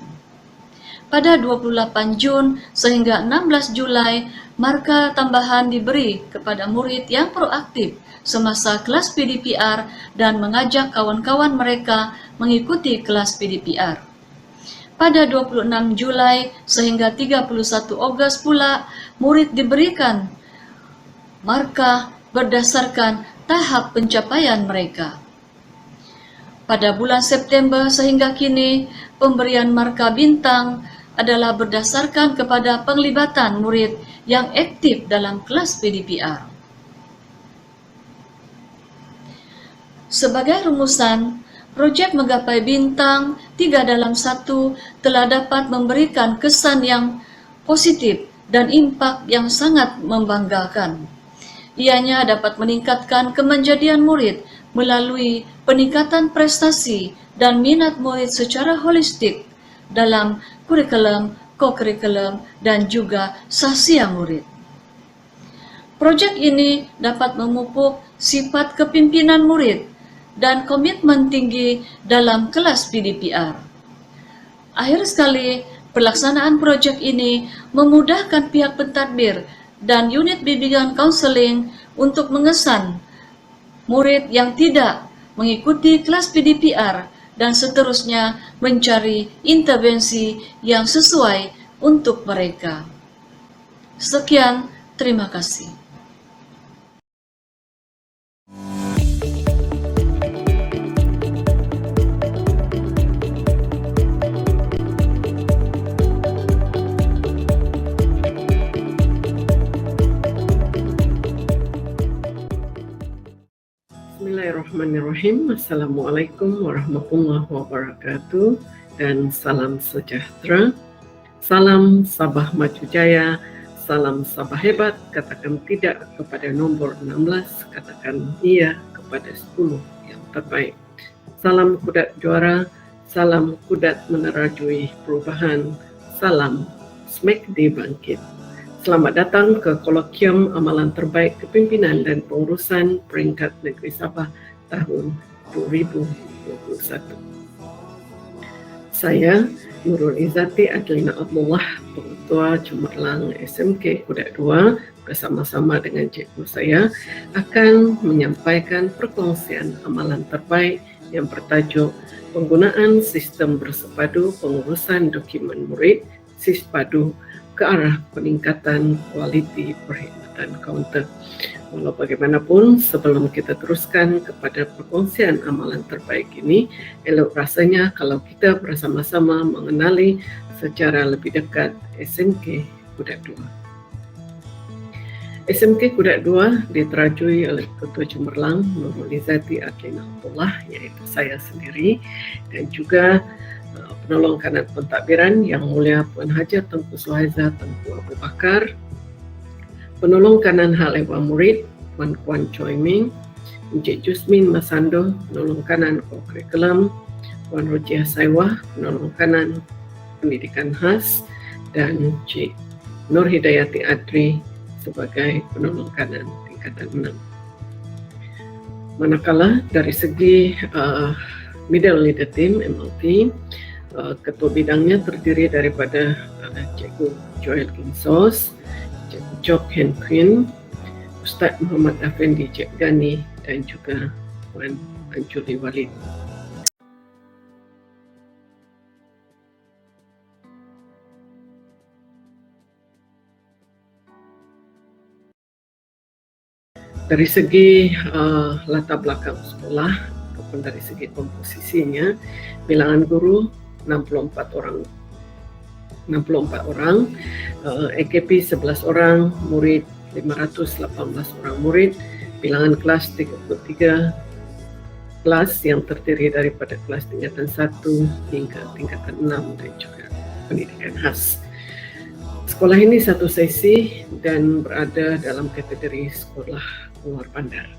Speaker 5: Pada 28 Jun sehingga 16 Julai, markah tambahan diberi kepada murid yang proaktif semasa kelas PDPR dan mengajak kawan-kawan mereka mengikuti kelas PDPR. Pada 26 Julai sehingga 31 Ogos pula, murid diberikan markah berdasarkan tahap pencapaian mereka. Pada bulan September sehingga kini, pemberian markah bintang adalah berdasarkan kepada penglibatan murid yang aktif dalam kelas PDPR. Sebagai rumusan, projek menggapai bintang 3/1 telah dapat memberikan kesan yang positif dan impak yang sangat membanggakan. Ianya dapat meningkatkan kemenjadian murid melalui peningkatan prestasi dan minat murid secara holistik dalam kurikulum, co-curriculum, dan juga sasya murid. Projek ini dapat memupuk sifat kepimpinan murid dan komitmen tinggi dalam kelas PDPR. Akhir sekali, pelaksanaan projek ini memudahkan pihak pentadbir dan unit bimbingan konseling untuk mengesan murid yang tidak mengikuti kelas PDPR dan seterusnya mencari intervensi yang sesuai untuk mereka. Sekian, terima kasih.
Speaker 6: Bismillahirrahmanirrahim. Assalamualaikum warahmatullahi wabarakatuh dan salam sejahtera. Salam Sabah Maju Jaya, salam Sabah hebat, katakan tidak kepada nombor 16, katakan iya kepada 10 yang terbaik. Salam kudat juara, salam kudat menerajui perubahan, salam SMACD bangkit. Selamat datang ke Kolokium Amalan Terbaik Kepimpinan dan Pengurusan Peringkat Negeri Sabah tahun 2021. Saya Nurul Izzati Adlina Abdullah, Pengetua Cemerlang SMK Kudat 2, bersama-sama dengan cikgu saya akan menyampaikan perkongsian amalan terbaik yang bertajuk Penggunaan Sistem Bersepadu Pengurusan Dokumen Murid SISPADU ke arah peningkatan kualiti perkhidmatan kaunter. Walau bagaimanapun, sebelum kita teruskan kepada perkongsian amalan terbaik ini, elok rasanya kalau kita bersama-sama mengenali secara lebih dekat SMK Kudat 2. SMK Kudat 2 diterajui oleh Ketua Cemerlang Nurul Izzati Adlina Abdullah, iaitu saya sendiri, dan juga penolong kanan pentadbiran Yang Mulia Puan Haji Tengku Suhaiza Tengku Abu Bakar, penolong kanan hal ehwal murid Puan Kuan Choi Ming, Encik Jusmin Masando, penolong kanan kurikulum, Puan Rojiah Saiwah, penolong kanan pendidikan khas, dan Encik Nur Hidayati Adri sebagai penolong kanan tingkatan 6. Manakala dari segi Middle Leader Team MLT, ketua bidangnya terdiri daripada Cikgu Joel Kinsos, Cikgu Jock Hen Quinn, Ustaz Muhammad Afendi Cik Gani, dan juga Puan Anjuli Walid. Dari segi latar belakang sekolah ataupun dari segi komposisinya, bilangan guru 64 orang, AKP 11 orang, murid 518 orang murid, bilangan kelas 33 kelas yang terdiri daripada kelas tingkatan 1 hingga tingkatan 6 dan juga pendidikan khas. Sekolah ini satu sesi dan berada dalam kategori sekolah luar bandar.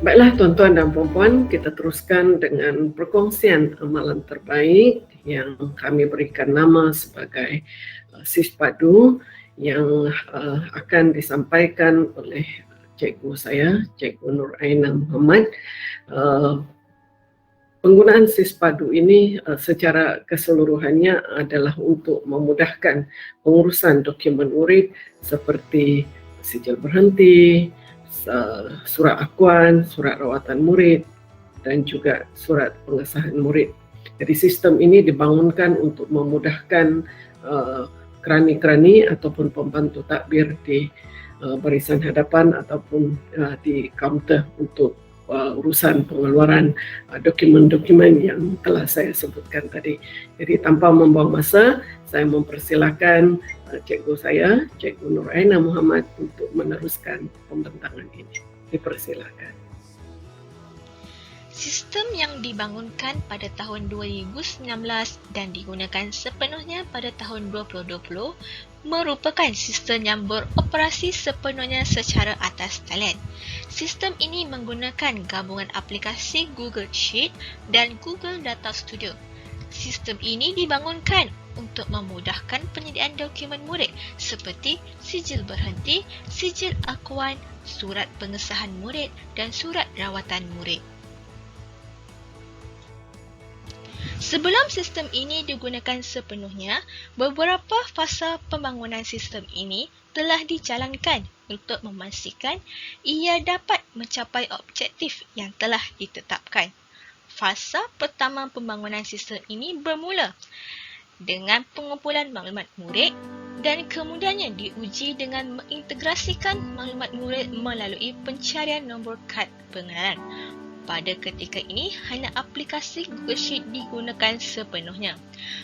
Speaker 6: Baiklah tuan-tuan dan puan-puan, kita teruskan dengan perkongsian amalan terbaik yang kami berikan nama sebagai SISPADU yang akan disampaikan oleh cikgu saya, Cikgu Nur Aina Muhammad. Penggunaan SISPADU ini secara keseluruhannya adalah untuk memudahkan pengurusan dokumen murid seperti sijil berhenti, surat akuan, surat rawatan murid, dan juga surat pengesahan murid. Jadi sistem ini dibangunkan untuk memudahkan kerani-kerani ataupun pembantu takbir di barisan hadapan ataupun di kaunter untuk urusan pengeluaran dokumen-dokumen yang telah saya sebutkan tadi. Jadi tanpa membuang masa, saya mempersilakan cikgu saya, Cikgu Nur Aina Muhammad, untuk meneruskan pembentangan ini. Dipersilakan.
Speaker 7: Sistem yang dibangunkan pada tahun 2019 dan digunakan sepenuhnya pada tahun 2020 merupakan sistem yang beroperasi sepenuhnya secara atas talian. Sistem ini menggunakan gabungan aplikasi Google Sheet dan Google Data Studio. Sistem ini dibangunkan untuk memudahkan penyediaan dokumen murid seperti sijil berhenti, sijil akuan, surat pengesahan murid dan surat rawatan murid. Sebelum sistem ini digunakan sepenuhnya, beberapa fasa pembangunan sistem ini telah dijalankan untuk memastikan ia dapat mencapai objektif yang telah ditetapkan. Fasa pertama pembangunan sistem ini bermula dengan pengumpulan maklumat murid dan kemudiannya diuji dengan mengintegrasikan maklumat murid melalui pencarian nombor kad pengenalan. Pada ketika ini, hanya aplikasi Google Sheet digunakan sepenuhnya.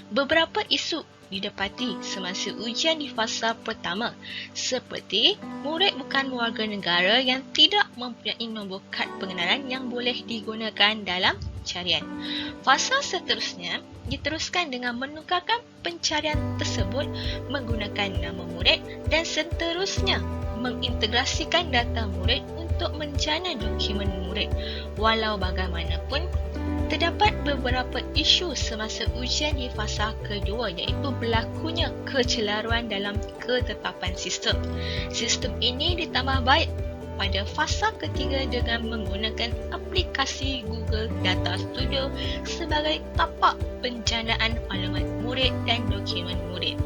Speaker 7: Beberapa isu didapati semasa ujian di fasa pertama, seperti murid bukan warga negara yang tidak mempunyai nombor kad pengenalan yang boleh digunakan dalam pencarian. Fasa seterusnya diteruskan dengan menukarkan pencarian tersebut menggunakan nama murid dan seterusnya mengintegrasikan data murid untuk menjana dokumen murid. Walau bagaimanapun, terdapat beberapa isu semasa ujian di fasa kedua, iaitu berlakunya kecelaruan dalam ketetapan sistem. Sistem ini ditambah baik pada fasa ketiga dengan menggunakan aplikasi Google Data Studio sebagai tapak penjanaan maklumat murid dan dokumen murid.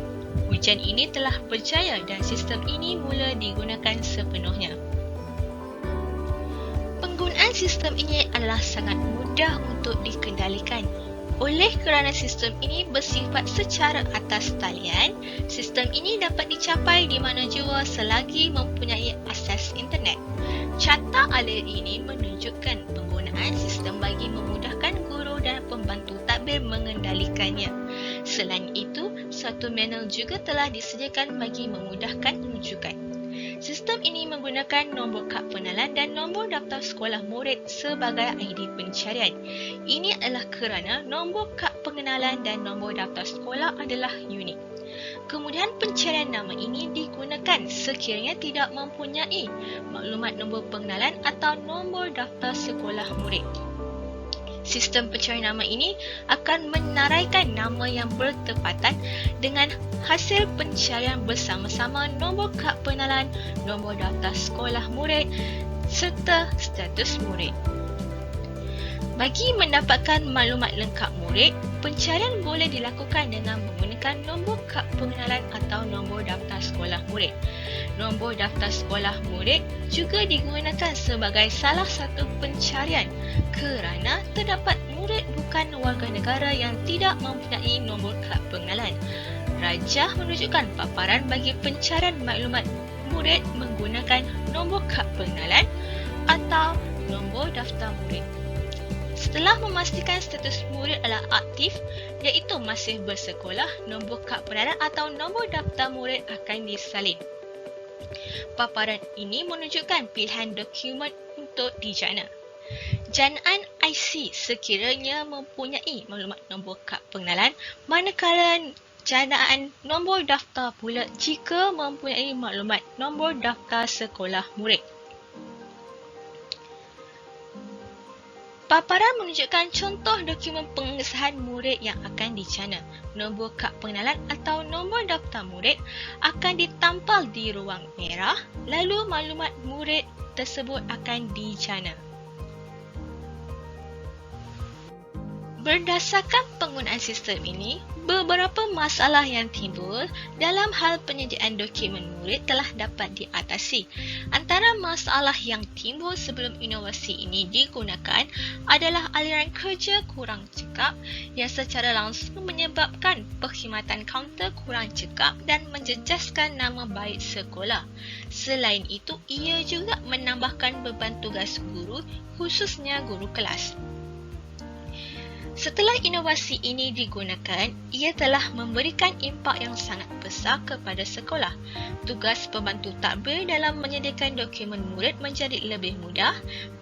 Speaker 7: Ujian ini telah berjaya dan sistem ini mula digunakan sepenuhnya. Penggunaan sistem ini adalah sangat mudah untuk dikendalikan. Oleh kerana sistem ini bersifat secara atas talian, sistem ini dapat dicapai di mana jua selagi mempunyai akses internet. Carta alir ini menunjukkan penggunaan sistem bagi memudahkan guru dan pembantu tadbir mengendalikannya. Selain itu, satu manual juga telah disediakan bagi memudahkan rujukan. Sistem ini menggunakan nombor kad pengenalan dan nombor daftar sekolah murid sebagai ID pencarian. Ini adalah kerana nombor kad pengenalan dan nombor daftar sekolah adalah unik. Kemudian pencarian nama ini digunakan sekiranya tidak mempunyai maklumat nombor pengenalan atau nombor daftar sekolah murid. Sistem pencarian nama ini akan menaraikan nama yang bertepatan dengan hasil pencarian bersama-sama nombor kad pengenalan, nombor daftar sekolah murid serta status murid. Bagi mendapatkan maklumat lengkap murid, pencarian boleh dilakukan dengan menggunakan nombor kad pengenalan atau nombor daftar sekolah murid. Nombor daftar sekolah murid juga digunakan sebagai salah satu pencarian kerana terdapat murid bukan warga negara yang tidak mempunyai nombor kad pengenalan. Rajah menunjukkan paparan bagi pencarian maklumat murid menggunakan nombor kad pengenalan atau nombor daftar murid. Setelah memastikan status murid adalah aktif, iaitu masih bersekolah, nombor kad pengenalan atau nombor daftar murid akan disalin. Paparan ini menunjukkan pilihan dokumen untuk dijana. Janaan IC sekiranya mempunyai maklumat nombor kad pengenalan, manakala janaan nombor daftar pula jika mempunyai maklumat nombor daftar sekolah murid. Paparan menunjukkan contoh dokumen pengesahan murid yang akan dijana. Nombor kad pengenalan atau nombor daftar murid akan ditampal di ruang merah, lalu maklumat murid tersebut akan dijana. Berdasarkan penggunaan sistem ini, beberapa masalah yang timbul dalam hal penyediaan dokumen murid telah dapat diatasi. Antara masalah yang timbul sebelum inovasi ini digunakan adalah aliran kerja kurang cekap yang secara langsung menyebabkan perkhidmatan kaunter kurang cekap dan menjejaskan nama baik sekolah. Selain itu, ia juga menambahkan beban tugas guru, khususnya guru kelas. Setelah inovasi ini digunakan, ia telah memberikan impak yang sangat besar kepada sekolah. Tugas pembantu tadbir dalam menyediakan dokumen murid menjadi lebih mudah,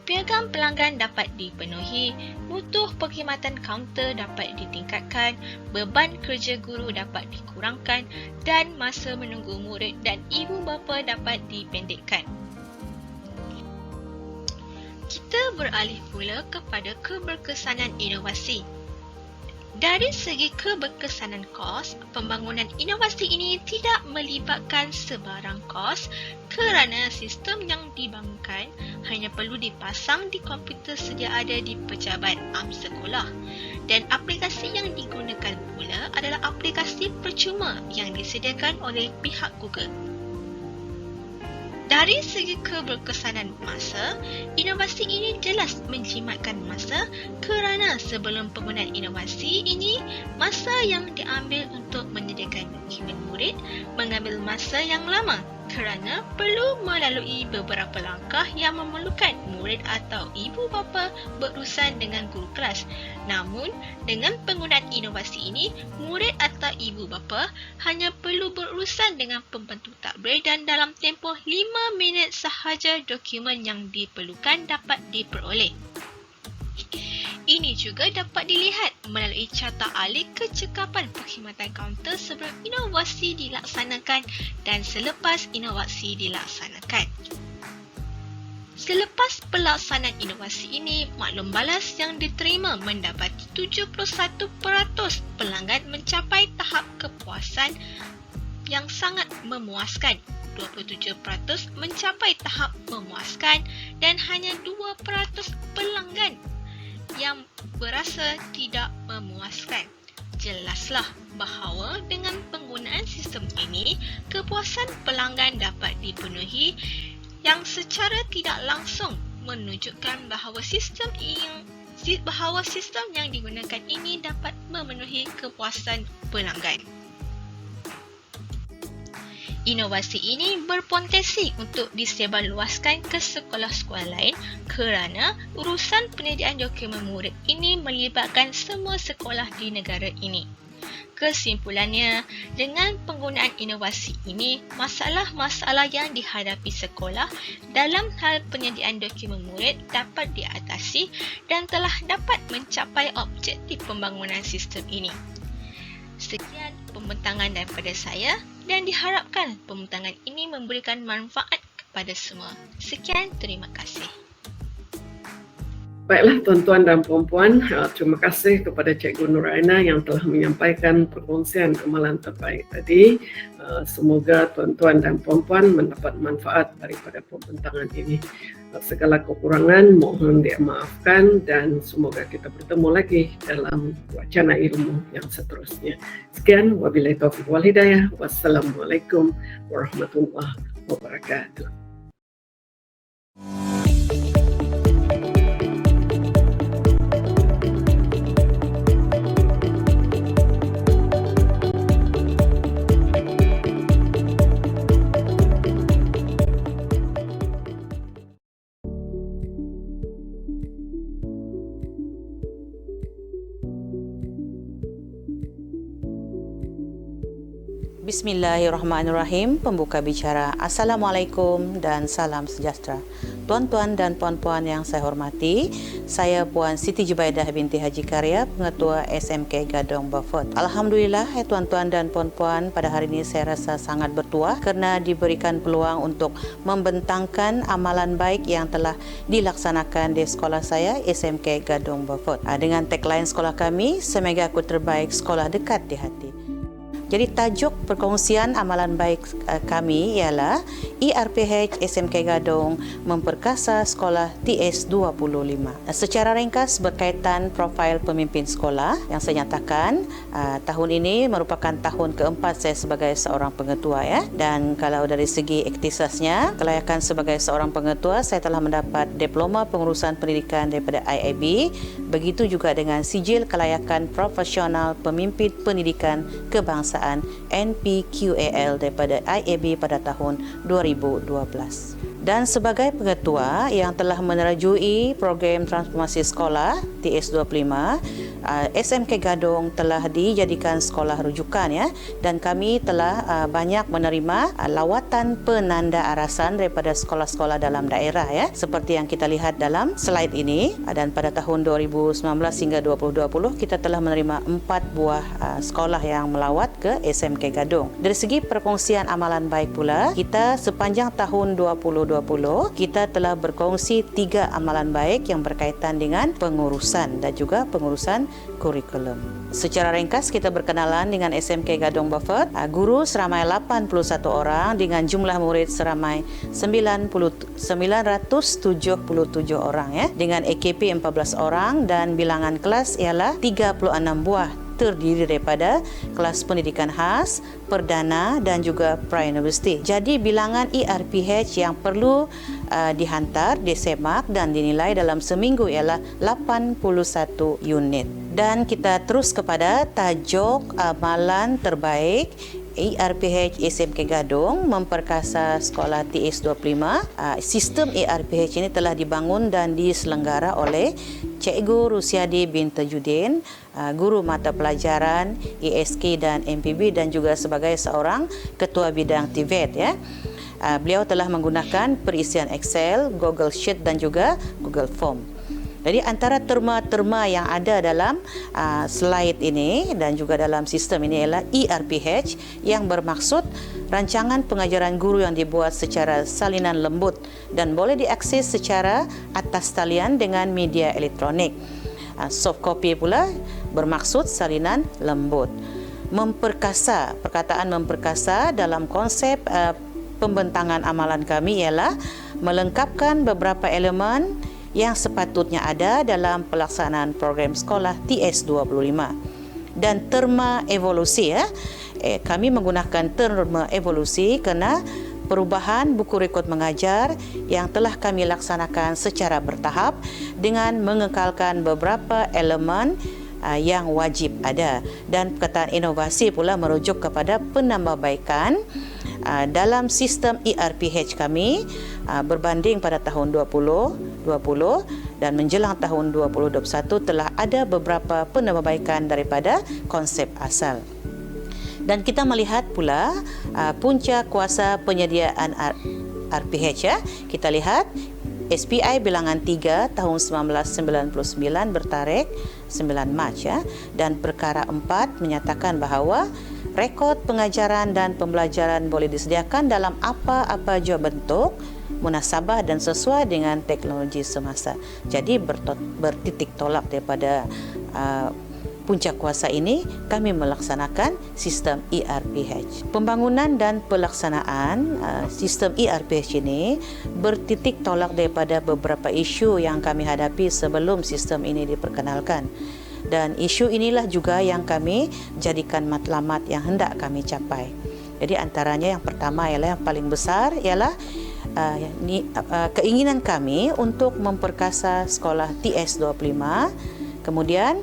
Speaker 7: piagam pelanggan dapat dipenuhi, mutu perkhidmatan kaunter dapat ditingkatkan, beban kerja guru dapat dikurangkan dan masa menunggu murid dan ibu bapa dapat dipendekkan. Kita beralih pula kepada keberkesanan inovasi. Dari segi keberkesanan kos, pembangunan inovasi ini tidak melibatkan sebarang kos kerana sistem yang dibangunkan hanya perlu dipasang di komputer sedia ada di pejabat sekolah. Dan aplikasi yang digunakan pula adalah aplikasi percuma yang disediakan oleh pihak Google. Dari segi keberkesanan masa, inovasi ini jelas menjimatkan masa kerana sebelum penggunaan inovasi ini, masa yang diambil untuk menyediakan dokumen murid mengambil masa yang lama kerana perlu melalui beberapa langkah yang memerlukan murid atau ibu bapa berurusan dengan guru kelas. Namun, dengan penggunaan inovasi ini, murid atau ibu bapa hanya perlu berurusan dengan pembantu takbir dan dalam tempoh 5 minit sahaja dokumen yang diperlukan dapat diperoleh. Ini juga dapat dilihat melalui carta alih kecekapan perkhidmatan kaunter sebelum inovasi dilaksanakan dan selepas inovasi dilaksanakan. Selepas pelaksanaan inovasi ini, maklum balas yang diterima mendapati 71% pelanggan mencapai tahap kepuasan yang sangat memuaskan. 27% mencapai tahap memuaskan dan hanya 2% pelanggan yang berasa tidak memuaskan. Jelaslah bahawa dengan penggunaan sistem ini, kepuasan pelanggan dapat dipenuhi yang secara tidak langsung menunjukkan bahawa sistem yang digunakan ini dapat memenuhi kepuasan pelanggan. Inovasi ini berpotensi untuk disebarluaskan ke sekolah-sekolah lain kerana urusan penyediaan dokumen murid ini melibatkan semua sekolah di negara ini. Kesimpulannya, dengan penggunaan inovasi ini, masalah-masalah yang dihadapi sekolah dalam hal penyediaan dokumen murid dapat diatasi dan telah dapat mencapai objektif pembangunan sistem ini. Sekian pembentangan daripada saya dan diharapkan pembentangan ini memberikan manfaat kepada semua. Sekian, terima kasih.
Speaker 6: Baiklah tuan-tuan dan puan-puan, terima kasih kepada Cikgu Nuraina yang telah menyampaikan perkongsian amalan terbaik tadi. Semoga tuan-tuan dan puan-puan mendapat manfaat daripada pembentangan ini. Segala kekurangan mohon dimaafkan dan semoga kita bertemu lagi dalam wacana ilmu yang seterusnya. Sekian, wabillahi taufiq wal hidayah. Wassalamualaikum warahmatullahi wabarakatuh.
Speaker 8: Bismillahirrahmanirrahim. Pembuka bicara. Assalamualaikum dan salam sejahtera. Tuan-tuan dan puan-puan yang saya hormati, saya Puan Siti Jubaidah binti Haji Karya, Pengetua SMK Gadong Beaufort. Alhamdulillah, tuan-tuan dan puan-puan, pada hari ini saya rasa sangat bertuah kerana diberikan peluang untuk membentangkan amalan baik yang telah dilaksanakan di sekolah saya, SMK Gadong Beaufort. Dengan tagline sekolah kami, Semoga Aku Terbaik, Sekolah Dekat di Hati. Jadi tajuk perkongsian amalan baik kami ialah IRPH SMK Gadong memperkasa sekolah TS25. Secara ringkas berkaitan profil pemimpin sekolah yang saya nyatakan, tahun ini merupakan tahun keempat saya sebagai seorang pengetua ya. Dan kalau dari segi aktivitasnya, kelayakan sebagai seorang pengetua, saya telah mendapat diploma pengurusan pendidikan daripada IAB. Begitu juga dengan sijil kelayakan profesional pemimpin pendidikan kebangsaan NPQAL daripada IAB pada tahun 2012. Dan sebagai pengetua yang telah menerajui program transformasi sekolah TS25, SMK Gadong telah dijadikan sekolah rujukan ya, dan kami telah banyak menerima lawatan penanda arasan daripada sekolah-sekolah dalam daerah ya, seperti yang kita lihat dalam slide ini. Dan pada tahun 2019 hingga 2020 kita telah menerima 4 buah sekolah yang melawat ke SMK Gadong. Dari segi perkongsian amalan baik pula, kita sepanjang tahun 2020 2020, kita telah berkongsi 3 amalan baik yang berkaitan dengan pengurusan dan juga pengurusan kurikulum. Secara ringkas kita berkenalan dengan SMK Gadong Beaufort. Guru seramai 81 orang dengan jumlah murid seramai 977 orang ya, dengan AKP 14 orang dan bilangan kelas ialah 36 buah, terdiri daripada kelas pendidikan khas, perdana dan juga pra-universiti. Jadi bilangan ERPH yang perlu dihantar, disemak dan dinilai dalam seminggu ialah 81 unit. Dan kita terus kepada tajuk amalan terbaik ERPH SMK Gadong memperkasa sekolah TS25. Sistem ERPH ini telah dibangun dan diselenggara oleh Cikgu Rusiadi bin Tajuddin, guru mata pelajaran ESK dan MPB dan juga sebagai seorang ketua bidang TVET ya. Beliau telah menggunakan perisian Excel, Google Sheet dan juga Google Form. Jadi antara terma-terma yang ada dalam slide ini dan juga dalam sistem ini ialah ERPH yang bermaksud rancangan pengajaran guru yang dibuat secara salinan lembut dan boleh diakses secara atas talian dengan media elektronik. Soft copy pula bermaksud salinan lembut. Memperkasa, perkataan memperkasa dalam konsep pembentangan amalan kami ialah melengkapkan beberapa elemen yang sepatutnya ada dalam pelaksanaan program sekolah TS25. Dan terma evolusi ya. Kami menggunakan terma evolusi kerana perubahan buku rekod mengajar yang telah kami laksanakan secara bertahap dengan mengekalkan beberapa elemen yang wajib ada. Dan perkataan inovasi pula merujuk kepada penambahbaikan dalam sistem ERPH kami berbanding pada tahun 2020 dan menjelang tahun 2021 telah ada beberapa penambahbaikan daripada konsep asal. Dan kita melihat pula punca kuasa penyediaan RPH ya. Kita lihat SPI bilangan 3 tahun 1999 bertarikh 9 Mac ya, dan perkara 4 menyatakan bahawa rekod pengajaran dan pembelajaran boleh disediakan dalam apa-apa jua bentuk, munasabah dan sesuai dengan teknologi semasa. Jadi bertitik tolak daripada punca kuasa ini, kami melaksanakan sistem ERPH. Pembangunan dan pelaksanaan sistem ERPH ini bertitik tolak daripada beberapa isu yang kami hadapi sebelum sistem ini diperkenalkan. Dan isu inilah juga yang kami jadikan matlamat yang hendak kami capai. Jadi antaranya yang pertama ialah yang paling besar ialah keinginan kami untuk memperkasa sekolah TS25. Kemudian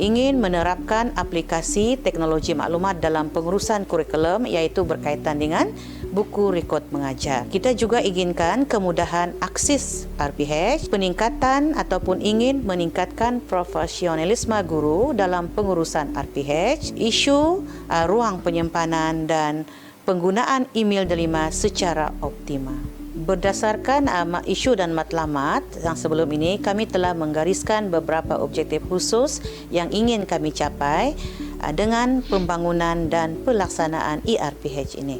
Speaker 8: ingin menerapkan aplikasi teknologi maklumat dalam pengurusan kurikulum iaitu berkaitan dengan buku rekod mengajar. Kita juga inginkan kemudahan akses RPH, peningkatan ataupun ingin meningkatkan profesionalisme guru dalam pengurusan RPH, isu ruang penyimpanan dan penggunaan email delima secara optimal. Berdasarkan isu dan matlamat yang sebelum ini, kami telah menggariskan beberapa objektif khusus yang ingin kami capai dengan pembangunan dan pelaksanaan ERPH ini.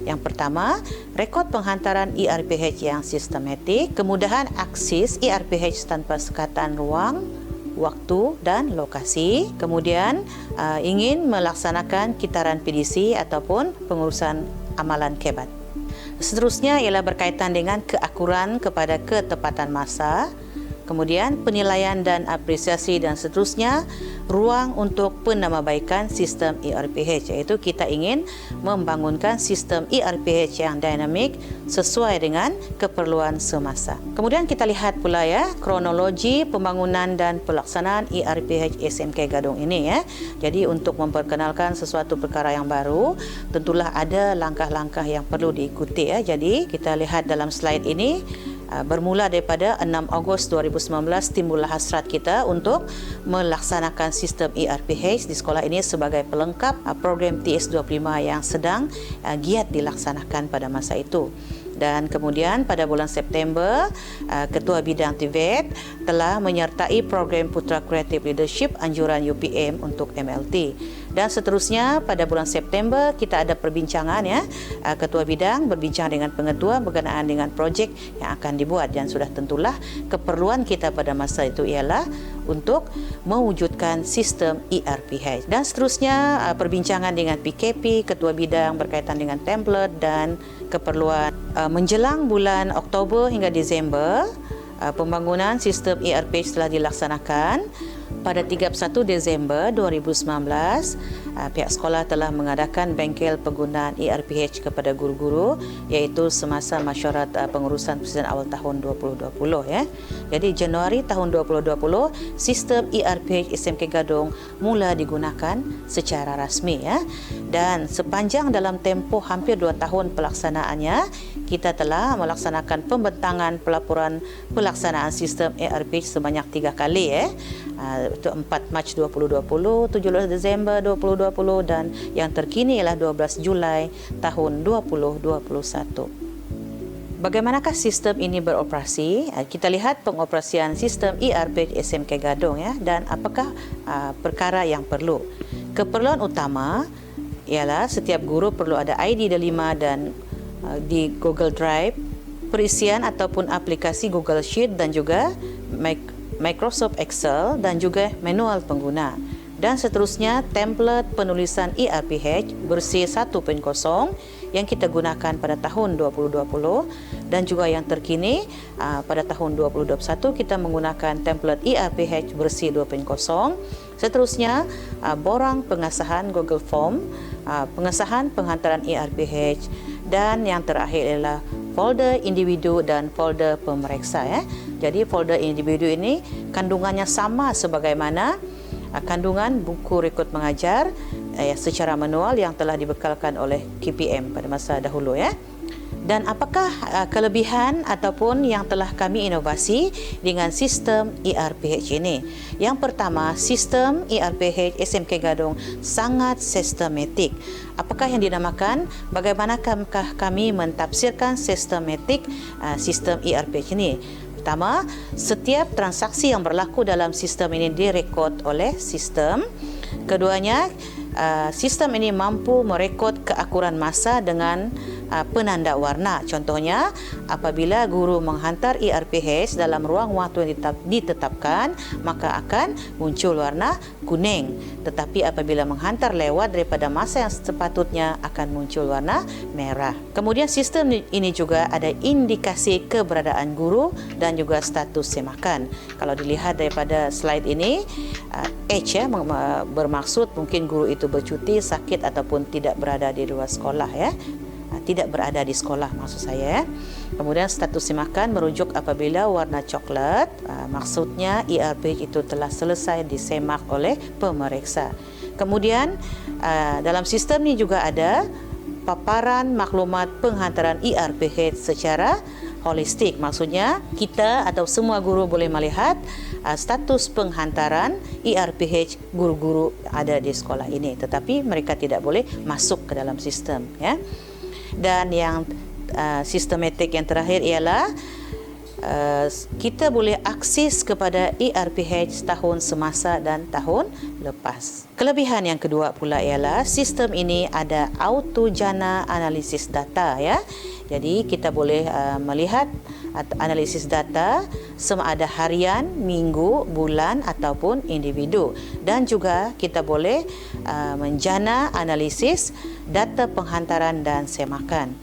Speaker 8: Yang pertama, rekod penghantaran ERPH yang sistematik, kemudahan akses ERPH tanpa sekatan ruang, waktu dan lokasi. Kemudian ingin melaksanakan kitaran PDC ataupun pengurusan amalan kebat. Seterusnya ialah berkaitan dengan keakuran kepada ketepatan masa, kemudian penilaian dan apresiasi dan seterusnya ruang untuk penambahbaikan sistem ERPH, iaitu kita ingin membangunkan sistem ERPH yang dinamik sesuai dengan keperluan semasa. Kemudian kita lihat pula ya kronologi pembangunan dan pelaksanaan ERPH SMK Gadong ini ya. Jadi untuk memperkenalkan sesuatu perkara yang baru, tentulah ada langkah-langkah yang perlu diikuti ya. Jadi kita lihat dalam slide ini. Bermula daripada 6 Ogos 2019 timbullah hasrat kita untuk melaksanakan sistem ERPH di sekolah ini sebagai pelengkap program TS25 yang sedang giat dilaksanakan pada masa itu. Dan kemudian pada bulan September, Ketua Bidang TVET telah menyertai program Putra Creative Leadership anjuran UPM untuk MLT. Dan seterusnya pada bulan September kita ada perbincangan ya, Ketua Bidang berbincang dengan pengetua berkenaan dengan projek yang akan dibuat, dan sudah tentulah keperluan kita pada masa itu ialah untuk mewujudkan sistem ERPH. Dan seterusnya perbincangan dengan PKP, Ketua Bidang berkaitan dengan template dan keperluan. Menjelang bulan Oktober hingga Disember, pembangunan sistem ERPH telah dilaksanakan. Pada 31 Disember 2019, pihak sekolah telah mengadakan bengkel penggunaan ERPH kepada guru-guru, iaitu semasa mesyuarat pengurusan presiden awal tahun 2020 ya. Jadi Januari tahun 2020 sistem ERPH SMK Gadong mula digunakan secara rasmi ya. Dan sepanjang dalam tempoh hampir 2 tahun pelaksanaannya, kita telah melaksanakan pembentangan pelaporan pelaksanaan sistem ERPH sebanyak 3 kali ya. Itu 4 Mac 2020, 17 Disember 2020 dan yang terkini ialah 12 Julai tahun 2021. Bagaimanakah sistem ini beroperasi? Kita lihat pengoperasian sistem ERPH SMK Gadong ya, dan apakah perkara yang perlu. Keperluan utama ialah setiap guru perlu ada ID D5 dan di Google Drive, perisian ataupun aplikasi Google Sheet dan juga Microsoft Excel dan juga manual pengguna. Dan seterusnya template penulisan ERPH versi 1.0 yang kita gunakan pada tahun 2020 dan juga yang terkini pada tahun 2021 kita menggunakan template ERPH versi 2.0. Seterusnya borang pengesahan Google Form, pengesahan penghantaran ERPH, dan yang terakhir adalah folder individu dan folder pemeriksa ya. Jadi folder individu ini kandungannya sama sebagaimana kandungan buku rekod mengajar secara manual yang telah dibekalkan oleh KPM pada masa dahulu ya. Dan apakah kelebihan ataupun yang telah kami inovasi dengan sistem ERPH ini? Yang pertama, sistem ERPH SMK Gadong sangat sistematik. Apakah yang dinamakan? Bagaimanakah kami mentafsirkan sistematik sistem ERPH ini? Pertama, setiap transaksi yang berlaku dalam sistem ini direkod oleh sistem. Keduanya, sistem ini mampu merekod keakuran masa dengan penanda warna. Contohnya, apabila guru menghantar ERPH dalam ruang waktu yang ditetapkan, maka akan muncul warna kuning. Tetapi apabila menghantar lewat daripada masa yang sepatutnya, akan muncul warna merah. Kemudian sistem ini juga ada indikasi keberadaan guru dan juga status semakan. Kalau dilihat daripada slide ini, H ya, bermaksud mungkin guru itu bercuti, sakit ataupun tidak berada di luar sekolah ya. Tidak berada di sekolah maksud saya. Kemudian status semakan merujuk apabila warna coklat, maksudnya ERPH itu telah selesai disemak oleh pemeriksa. Kemudian dalam sistem ini juga ada paparan maklumat penghantaran ERPH secara holistik. Maksudnya kita atau semua guru boleh melihat status penghantaran ERPH guru-guru ada di sekolah ini, tetapi mereka tidak boleh masuk ke dalam sistem ya. Dan yang sistematik yang terakhir ialah kita boleh akses kepada ERPH tahun semasa dan tahun lepas. Kelebihan yang kedua pula ialah sistem ini ada auto jana analisis data ya. Jadi kita boleh melihat analisis data sama ada harian, minggu, bulan ataupun individu, dan juga kita boleh menjana analisis data penghantaran dan semakan.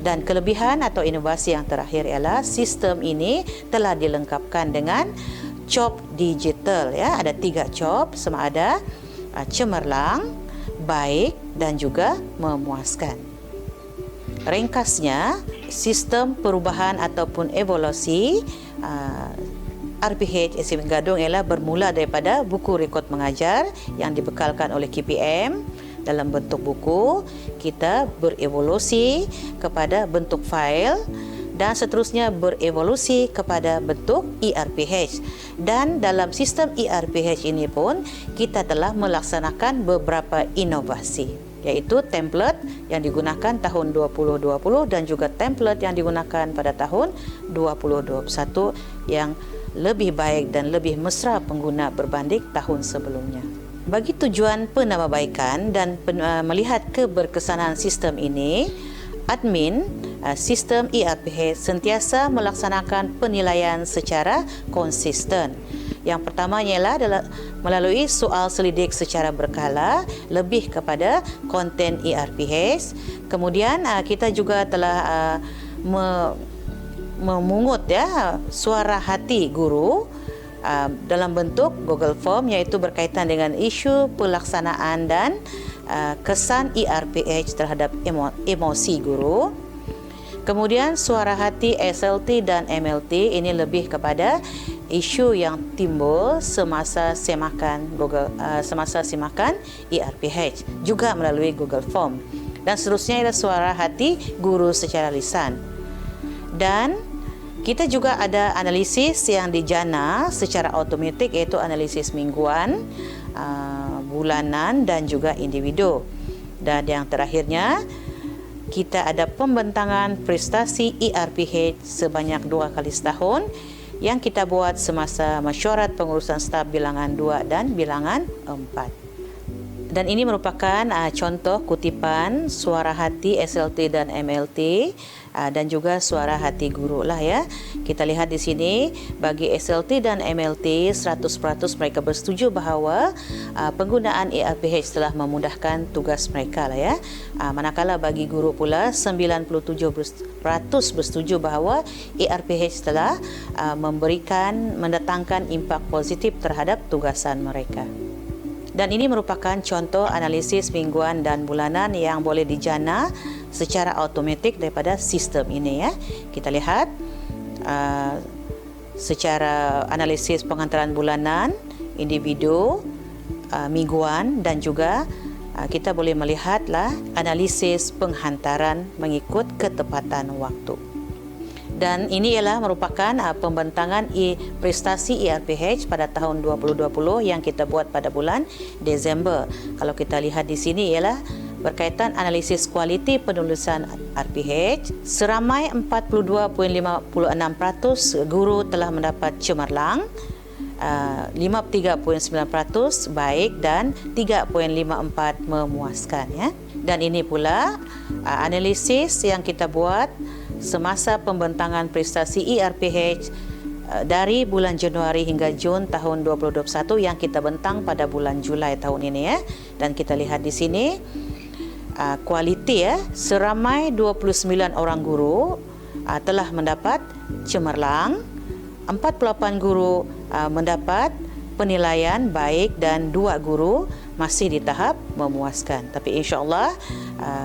Speaker 8: Dan kelebihan atau inovasi yang terakhir ialah sistem ini telah dilengkapkan dengan COP digital ya. Ada 3 COP sama ada cemerlang, baik dan juga memuaskan. Ringkasnya, sistem perubahan ataupun evolusi ERPH SMK Gadong ialah bermula daripada buku rekod mengajar yang dibekalkan oleh KPM dalam bentuk buku. Kita berevolusi kepada bentuk fail dan seterusnya berevolusi kepada bentuk ERPH. Dan dalam sistem ERPH ini pun kita telah melaksanakan beberapa inovasi. iaitu template yang digunakan tahun 2020 dan juga template yang digunakan pada tahun 2021 yang lebih baik dan lebih mesra pengguna berbanding tahun sebelumnya. Bagi tujuan penambahbaikan dan melihat keberkesanan sistem ini, admin sistem ERPH sentiasa melaksanakan penilaian secara konsisten. Yang pertamanya adalah melalui soal selidik secara berkala lebih kepada konten ERPH. Kemudian kita juga telah memungut suara hati guru dalam bentuk Google Form, iaitu berkaitan dengan isu pelaksanaan dan kesan ERPH terhadap emosi guru. Kemudian suara hati SLT dan MLT ini lebih kepada isu yang timbul semasa semakan ERPH juga melalui Google Form. Dan seterusnya adalah suara hati guru secara lisan. Dan kita juga ada analisis yang dijana secara automatik, iaitu analisis mingguan, bulanan dan juga individu. Dan yang terakhirnya, kita ada pembentangan prestasi ERPH sebanyak 2 kali setahun yang kita buat semasa mesyuarat pengurusan staf bilangan 2 dan bilangan 4. Dan ini merupakan contoh kutipan suara hati SLT dan MLT dan juga suara hati guru lah ya. Kita lihat di sini bagi SLT dan MLT 100% mereka bersetuju bahawa penggunaan ERPH telah memudahkan tugas mereka lah ya. Manakala bagi guru pula 97% bersetuju bahawa ERPH telah mendatangkan impak positif terhadap tugasan mereka. Dan ini merupakan contoh analisis mingguan dan bulanan yang boleh dijana secara automatik daripada sistem ini ya. Kita lihat secara analisis penghantaran bulanan, individu, mingguan dan juga kita boleh melihatlah analisis penghantaran mengikut ketepatan waktu. Dan ini ialah merupakan pembentangan prestasi ERPH pada tahun 2020 yang kita buat pada bulan Disember. Kalau kita lihat di sini ialah berkaitan analisis kualiti penulisan RPH, seramai 42.56% guru telah mendapat cemerlang, 53.9% baik dan 3.54% memuaskan ya. Dan ini pula analisis yang kita buat semasa pembentangan prestasi ERPH dari bulan Januari hingga Jun tahun 2021 yang kita bentang pada bulan Julai tahun ini ya. Dan kita lihat di sini kualiti ya, seramai 29 orang guru telah mendapat cemerlang, 48 guru mendapat penilaian baik dan 2 guru masih di tahap memuaskan. Tapi insya-Allah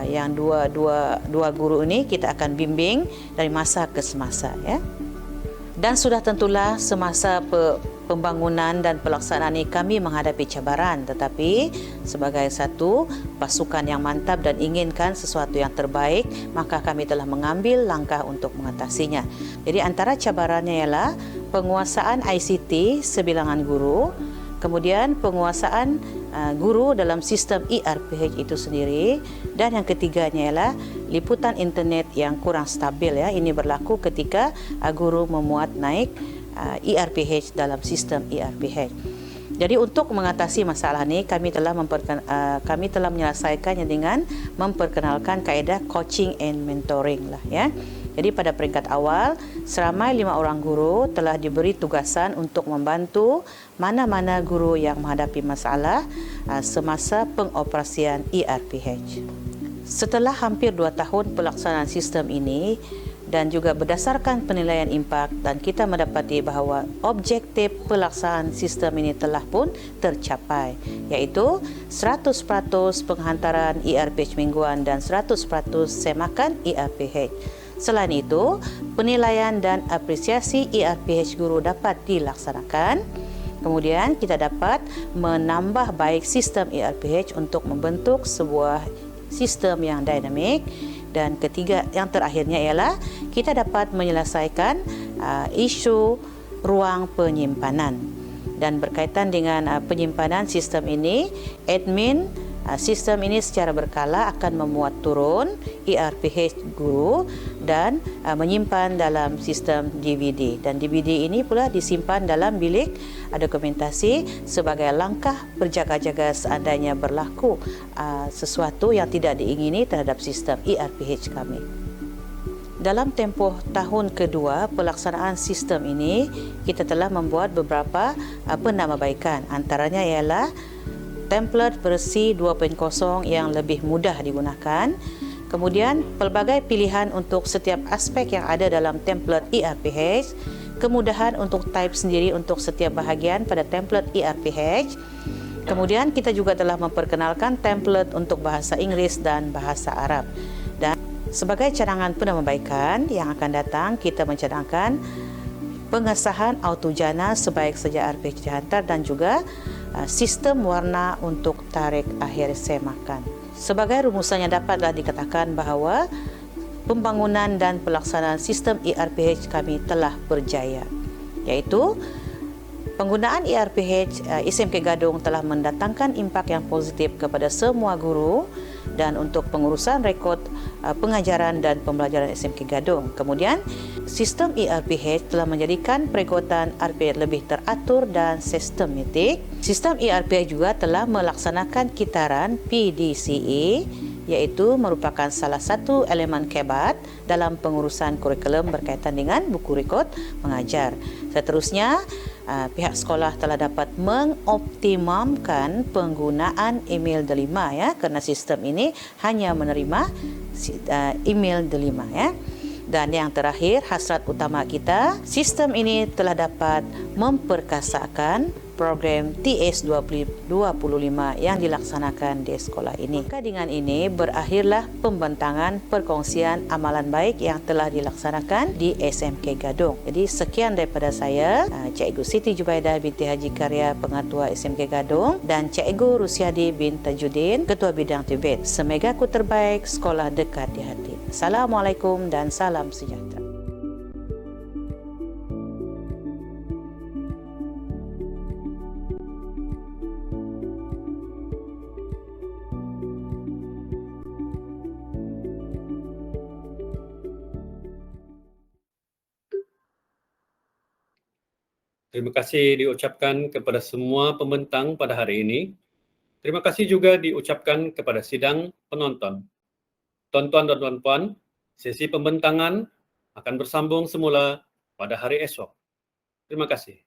Speaker 8: yang dua guru ini kita akan bimbing dari masa ke semasa ya. Dan sudah tentulah semasa pembangunan dan pelaksanaan ini kami menghadapi cabaran, tetapi sebagai satu pasukan yang mantap dan inginkan sesuatu yang terbaik, maka kami telah mengambil langkah untuk mengatasinya. Jadi antara cabarannya ialah penguasaan ICT sebilangan guru, kemudian penguasaan guru dalam sistem ERPH itu sendiri, dan yang ketiganya ialah liputan internet yang kurang stabil ya. Ini berlaku ketika guru memuat naik ERPH dalam sistem ERPH. Jadi untuk mengatasi masalah ini kami telah menyelesaikannya dengan memperkenalkan kaedah coaching and mentoring lah ya. Jadi pada peringkat awal, seramai 5 orang guru telah diberi tugasan untuk membantu mana-mana guru yang menghadapi masalah semasa pengoperasian ERPH. Setelah hampir 2 tahun pelaksanaan sistem ini dan juga berdasarkan penilaian impak, dan kita mendapati bahawa objektif pelaksanaan sistem ini telah pun tercapai, iaitu 100% penghantaran ERPH mingguan dan 100% semakan ERPH. Selain itu, penilaian dan apresiasi ERPH guru dapat dilaksanakan. Kemudian kita dapat menambah baik sistem ERPH untuk membentuk sebuah sistem yang dinamik. Dan ketiga, yang terakhirnya ialah kita dapat menyelesaikan isu ruang penyimpanan. Dan berkaitan dengan penyimpanan sistem ini, admin Sistem ini secara berkala akan memuat turun ERPH guru dan menyimpan dalam sistem DVD, dan DVD ini pula disimpan dalam bilik dokumentasi sebagai langkah berjaga-jaga seandainya berlaku sesuatu yang tidak diingini terhadap sistem ERPH kami. Dalam tempoh tahun kedua pelaksanaan sistem ini, kita telah membuat beberapa penambahbaikan. Antaranya ialah template versi 2.0 yang lebih mudah digunakan. Kemudian, pelbagai pilihan untuk setiap aspek yang ada dalam template ERPH. Kemudahan untuk type sendiri untuk setiap bahagian pada template ERPH. Kemudian, kita juga telah memperkenalkan template untuk bahasa Inggeris dan bahasa Arab. Dan sebagai cadangan penambahbaikan yang akan datang, kita mencadangkan pengesahan autojana sebaik saja RPG dihantar dan juga sistem warna untuk tarikh akhir semakan. Sebagai rumusannya dapatlah dikatakan bahawa pembangunan dan pelaksanaan sistem ERPH kami telah berjaya, iaitu penggunaan ERPH SMK Gadong telah mendatangkan impak yang positif kepada semua guru dan untuk pengurusan rekod pengajaran dan pembelajaran SMK Gadong. Kemudian, sistem ERPH telah menjadikan perekotan RPH lebih teratur dan sistematik. Sistem ERPH juga telah melaksanakan kitaran PDCA, iaitu merupakan salah satu elemen kebat dalam pengurusan kurikulum berkaitan dengan buku rekod mengajar. Seterusnya, pihak sekolah telah dapat mengoptimumkan penggunaan email delima kerana sistem ini hanya menerima email delima Dan yang terakhir, hasrat utama kita, sistem ini telah dapat memperkasakan program TS25 yang dilaksanakan di sekolah ini. Maka dengan ini berakhirlah pembentangan perkongsian amalan baik yang telah dilaksanakan di SMK Gadong. Jadi sekian daripada saya, Cikgu Siti Jubaidah binti Haji Karya, Pengatua SMK Gadong, dan Cikgu Rusiadi bin Tajuddin, Ketua Bidang Tibet. Semoga ku terbaik, sekolah dekat di hati. Assalamualaikum dan salam sejahtera.
Speaker 1: Terima kasih diucapkan kepada semua pembentang pada hari ini. Terima kasih juga diucapkan kepada sidang penonton. Tuan-tuan dan puan-puan, sesi pembentangan akan bersambung semula pada hari esok. Terima kasih.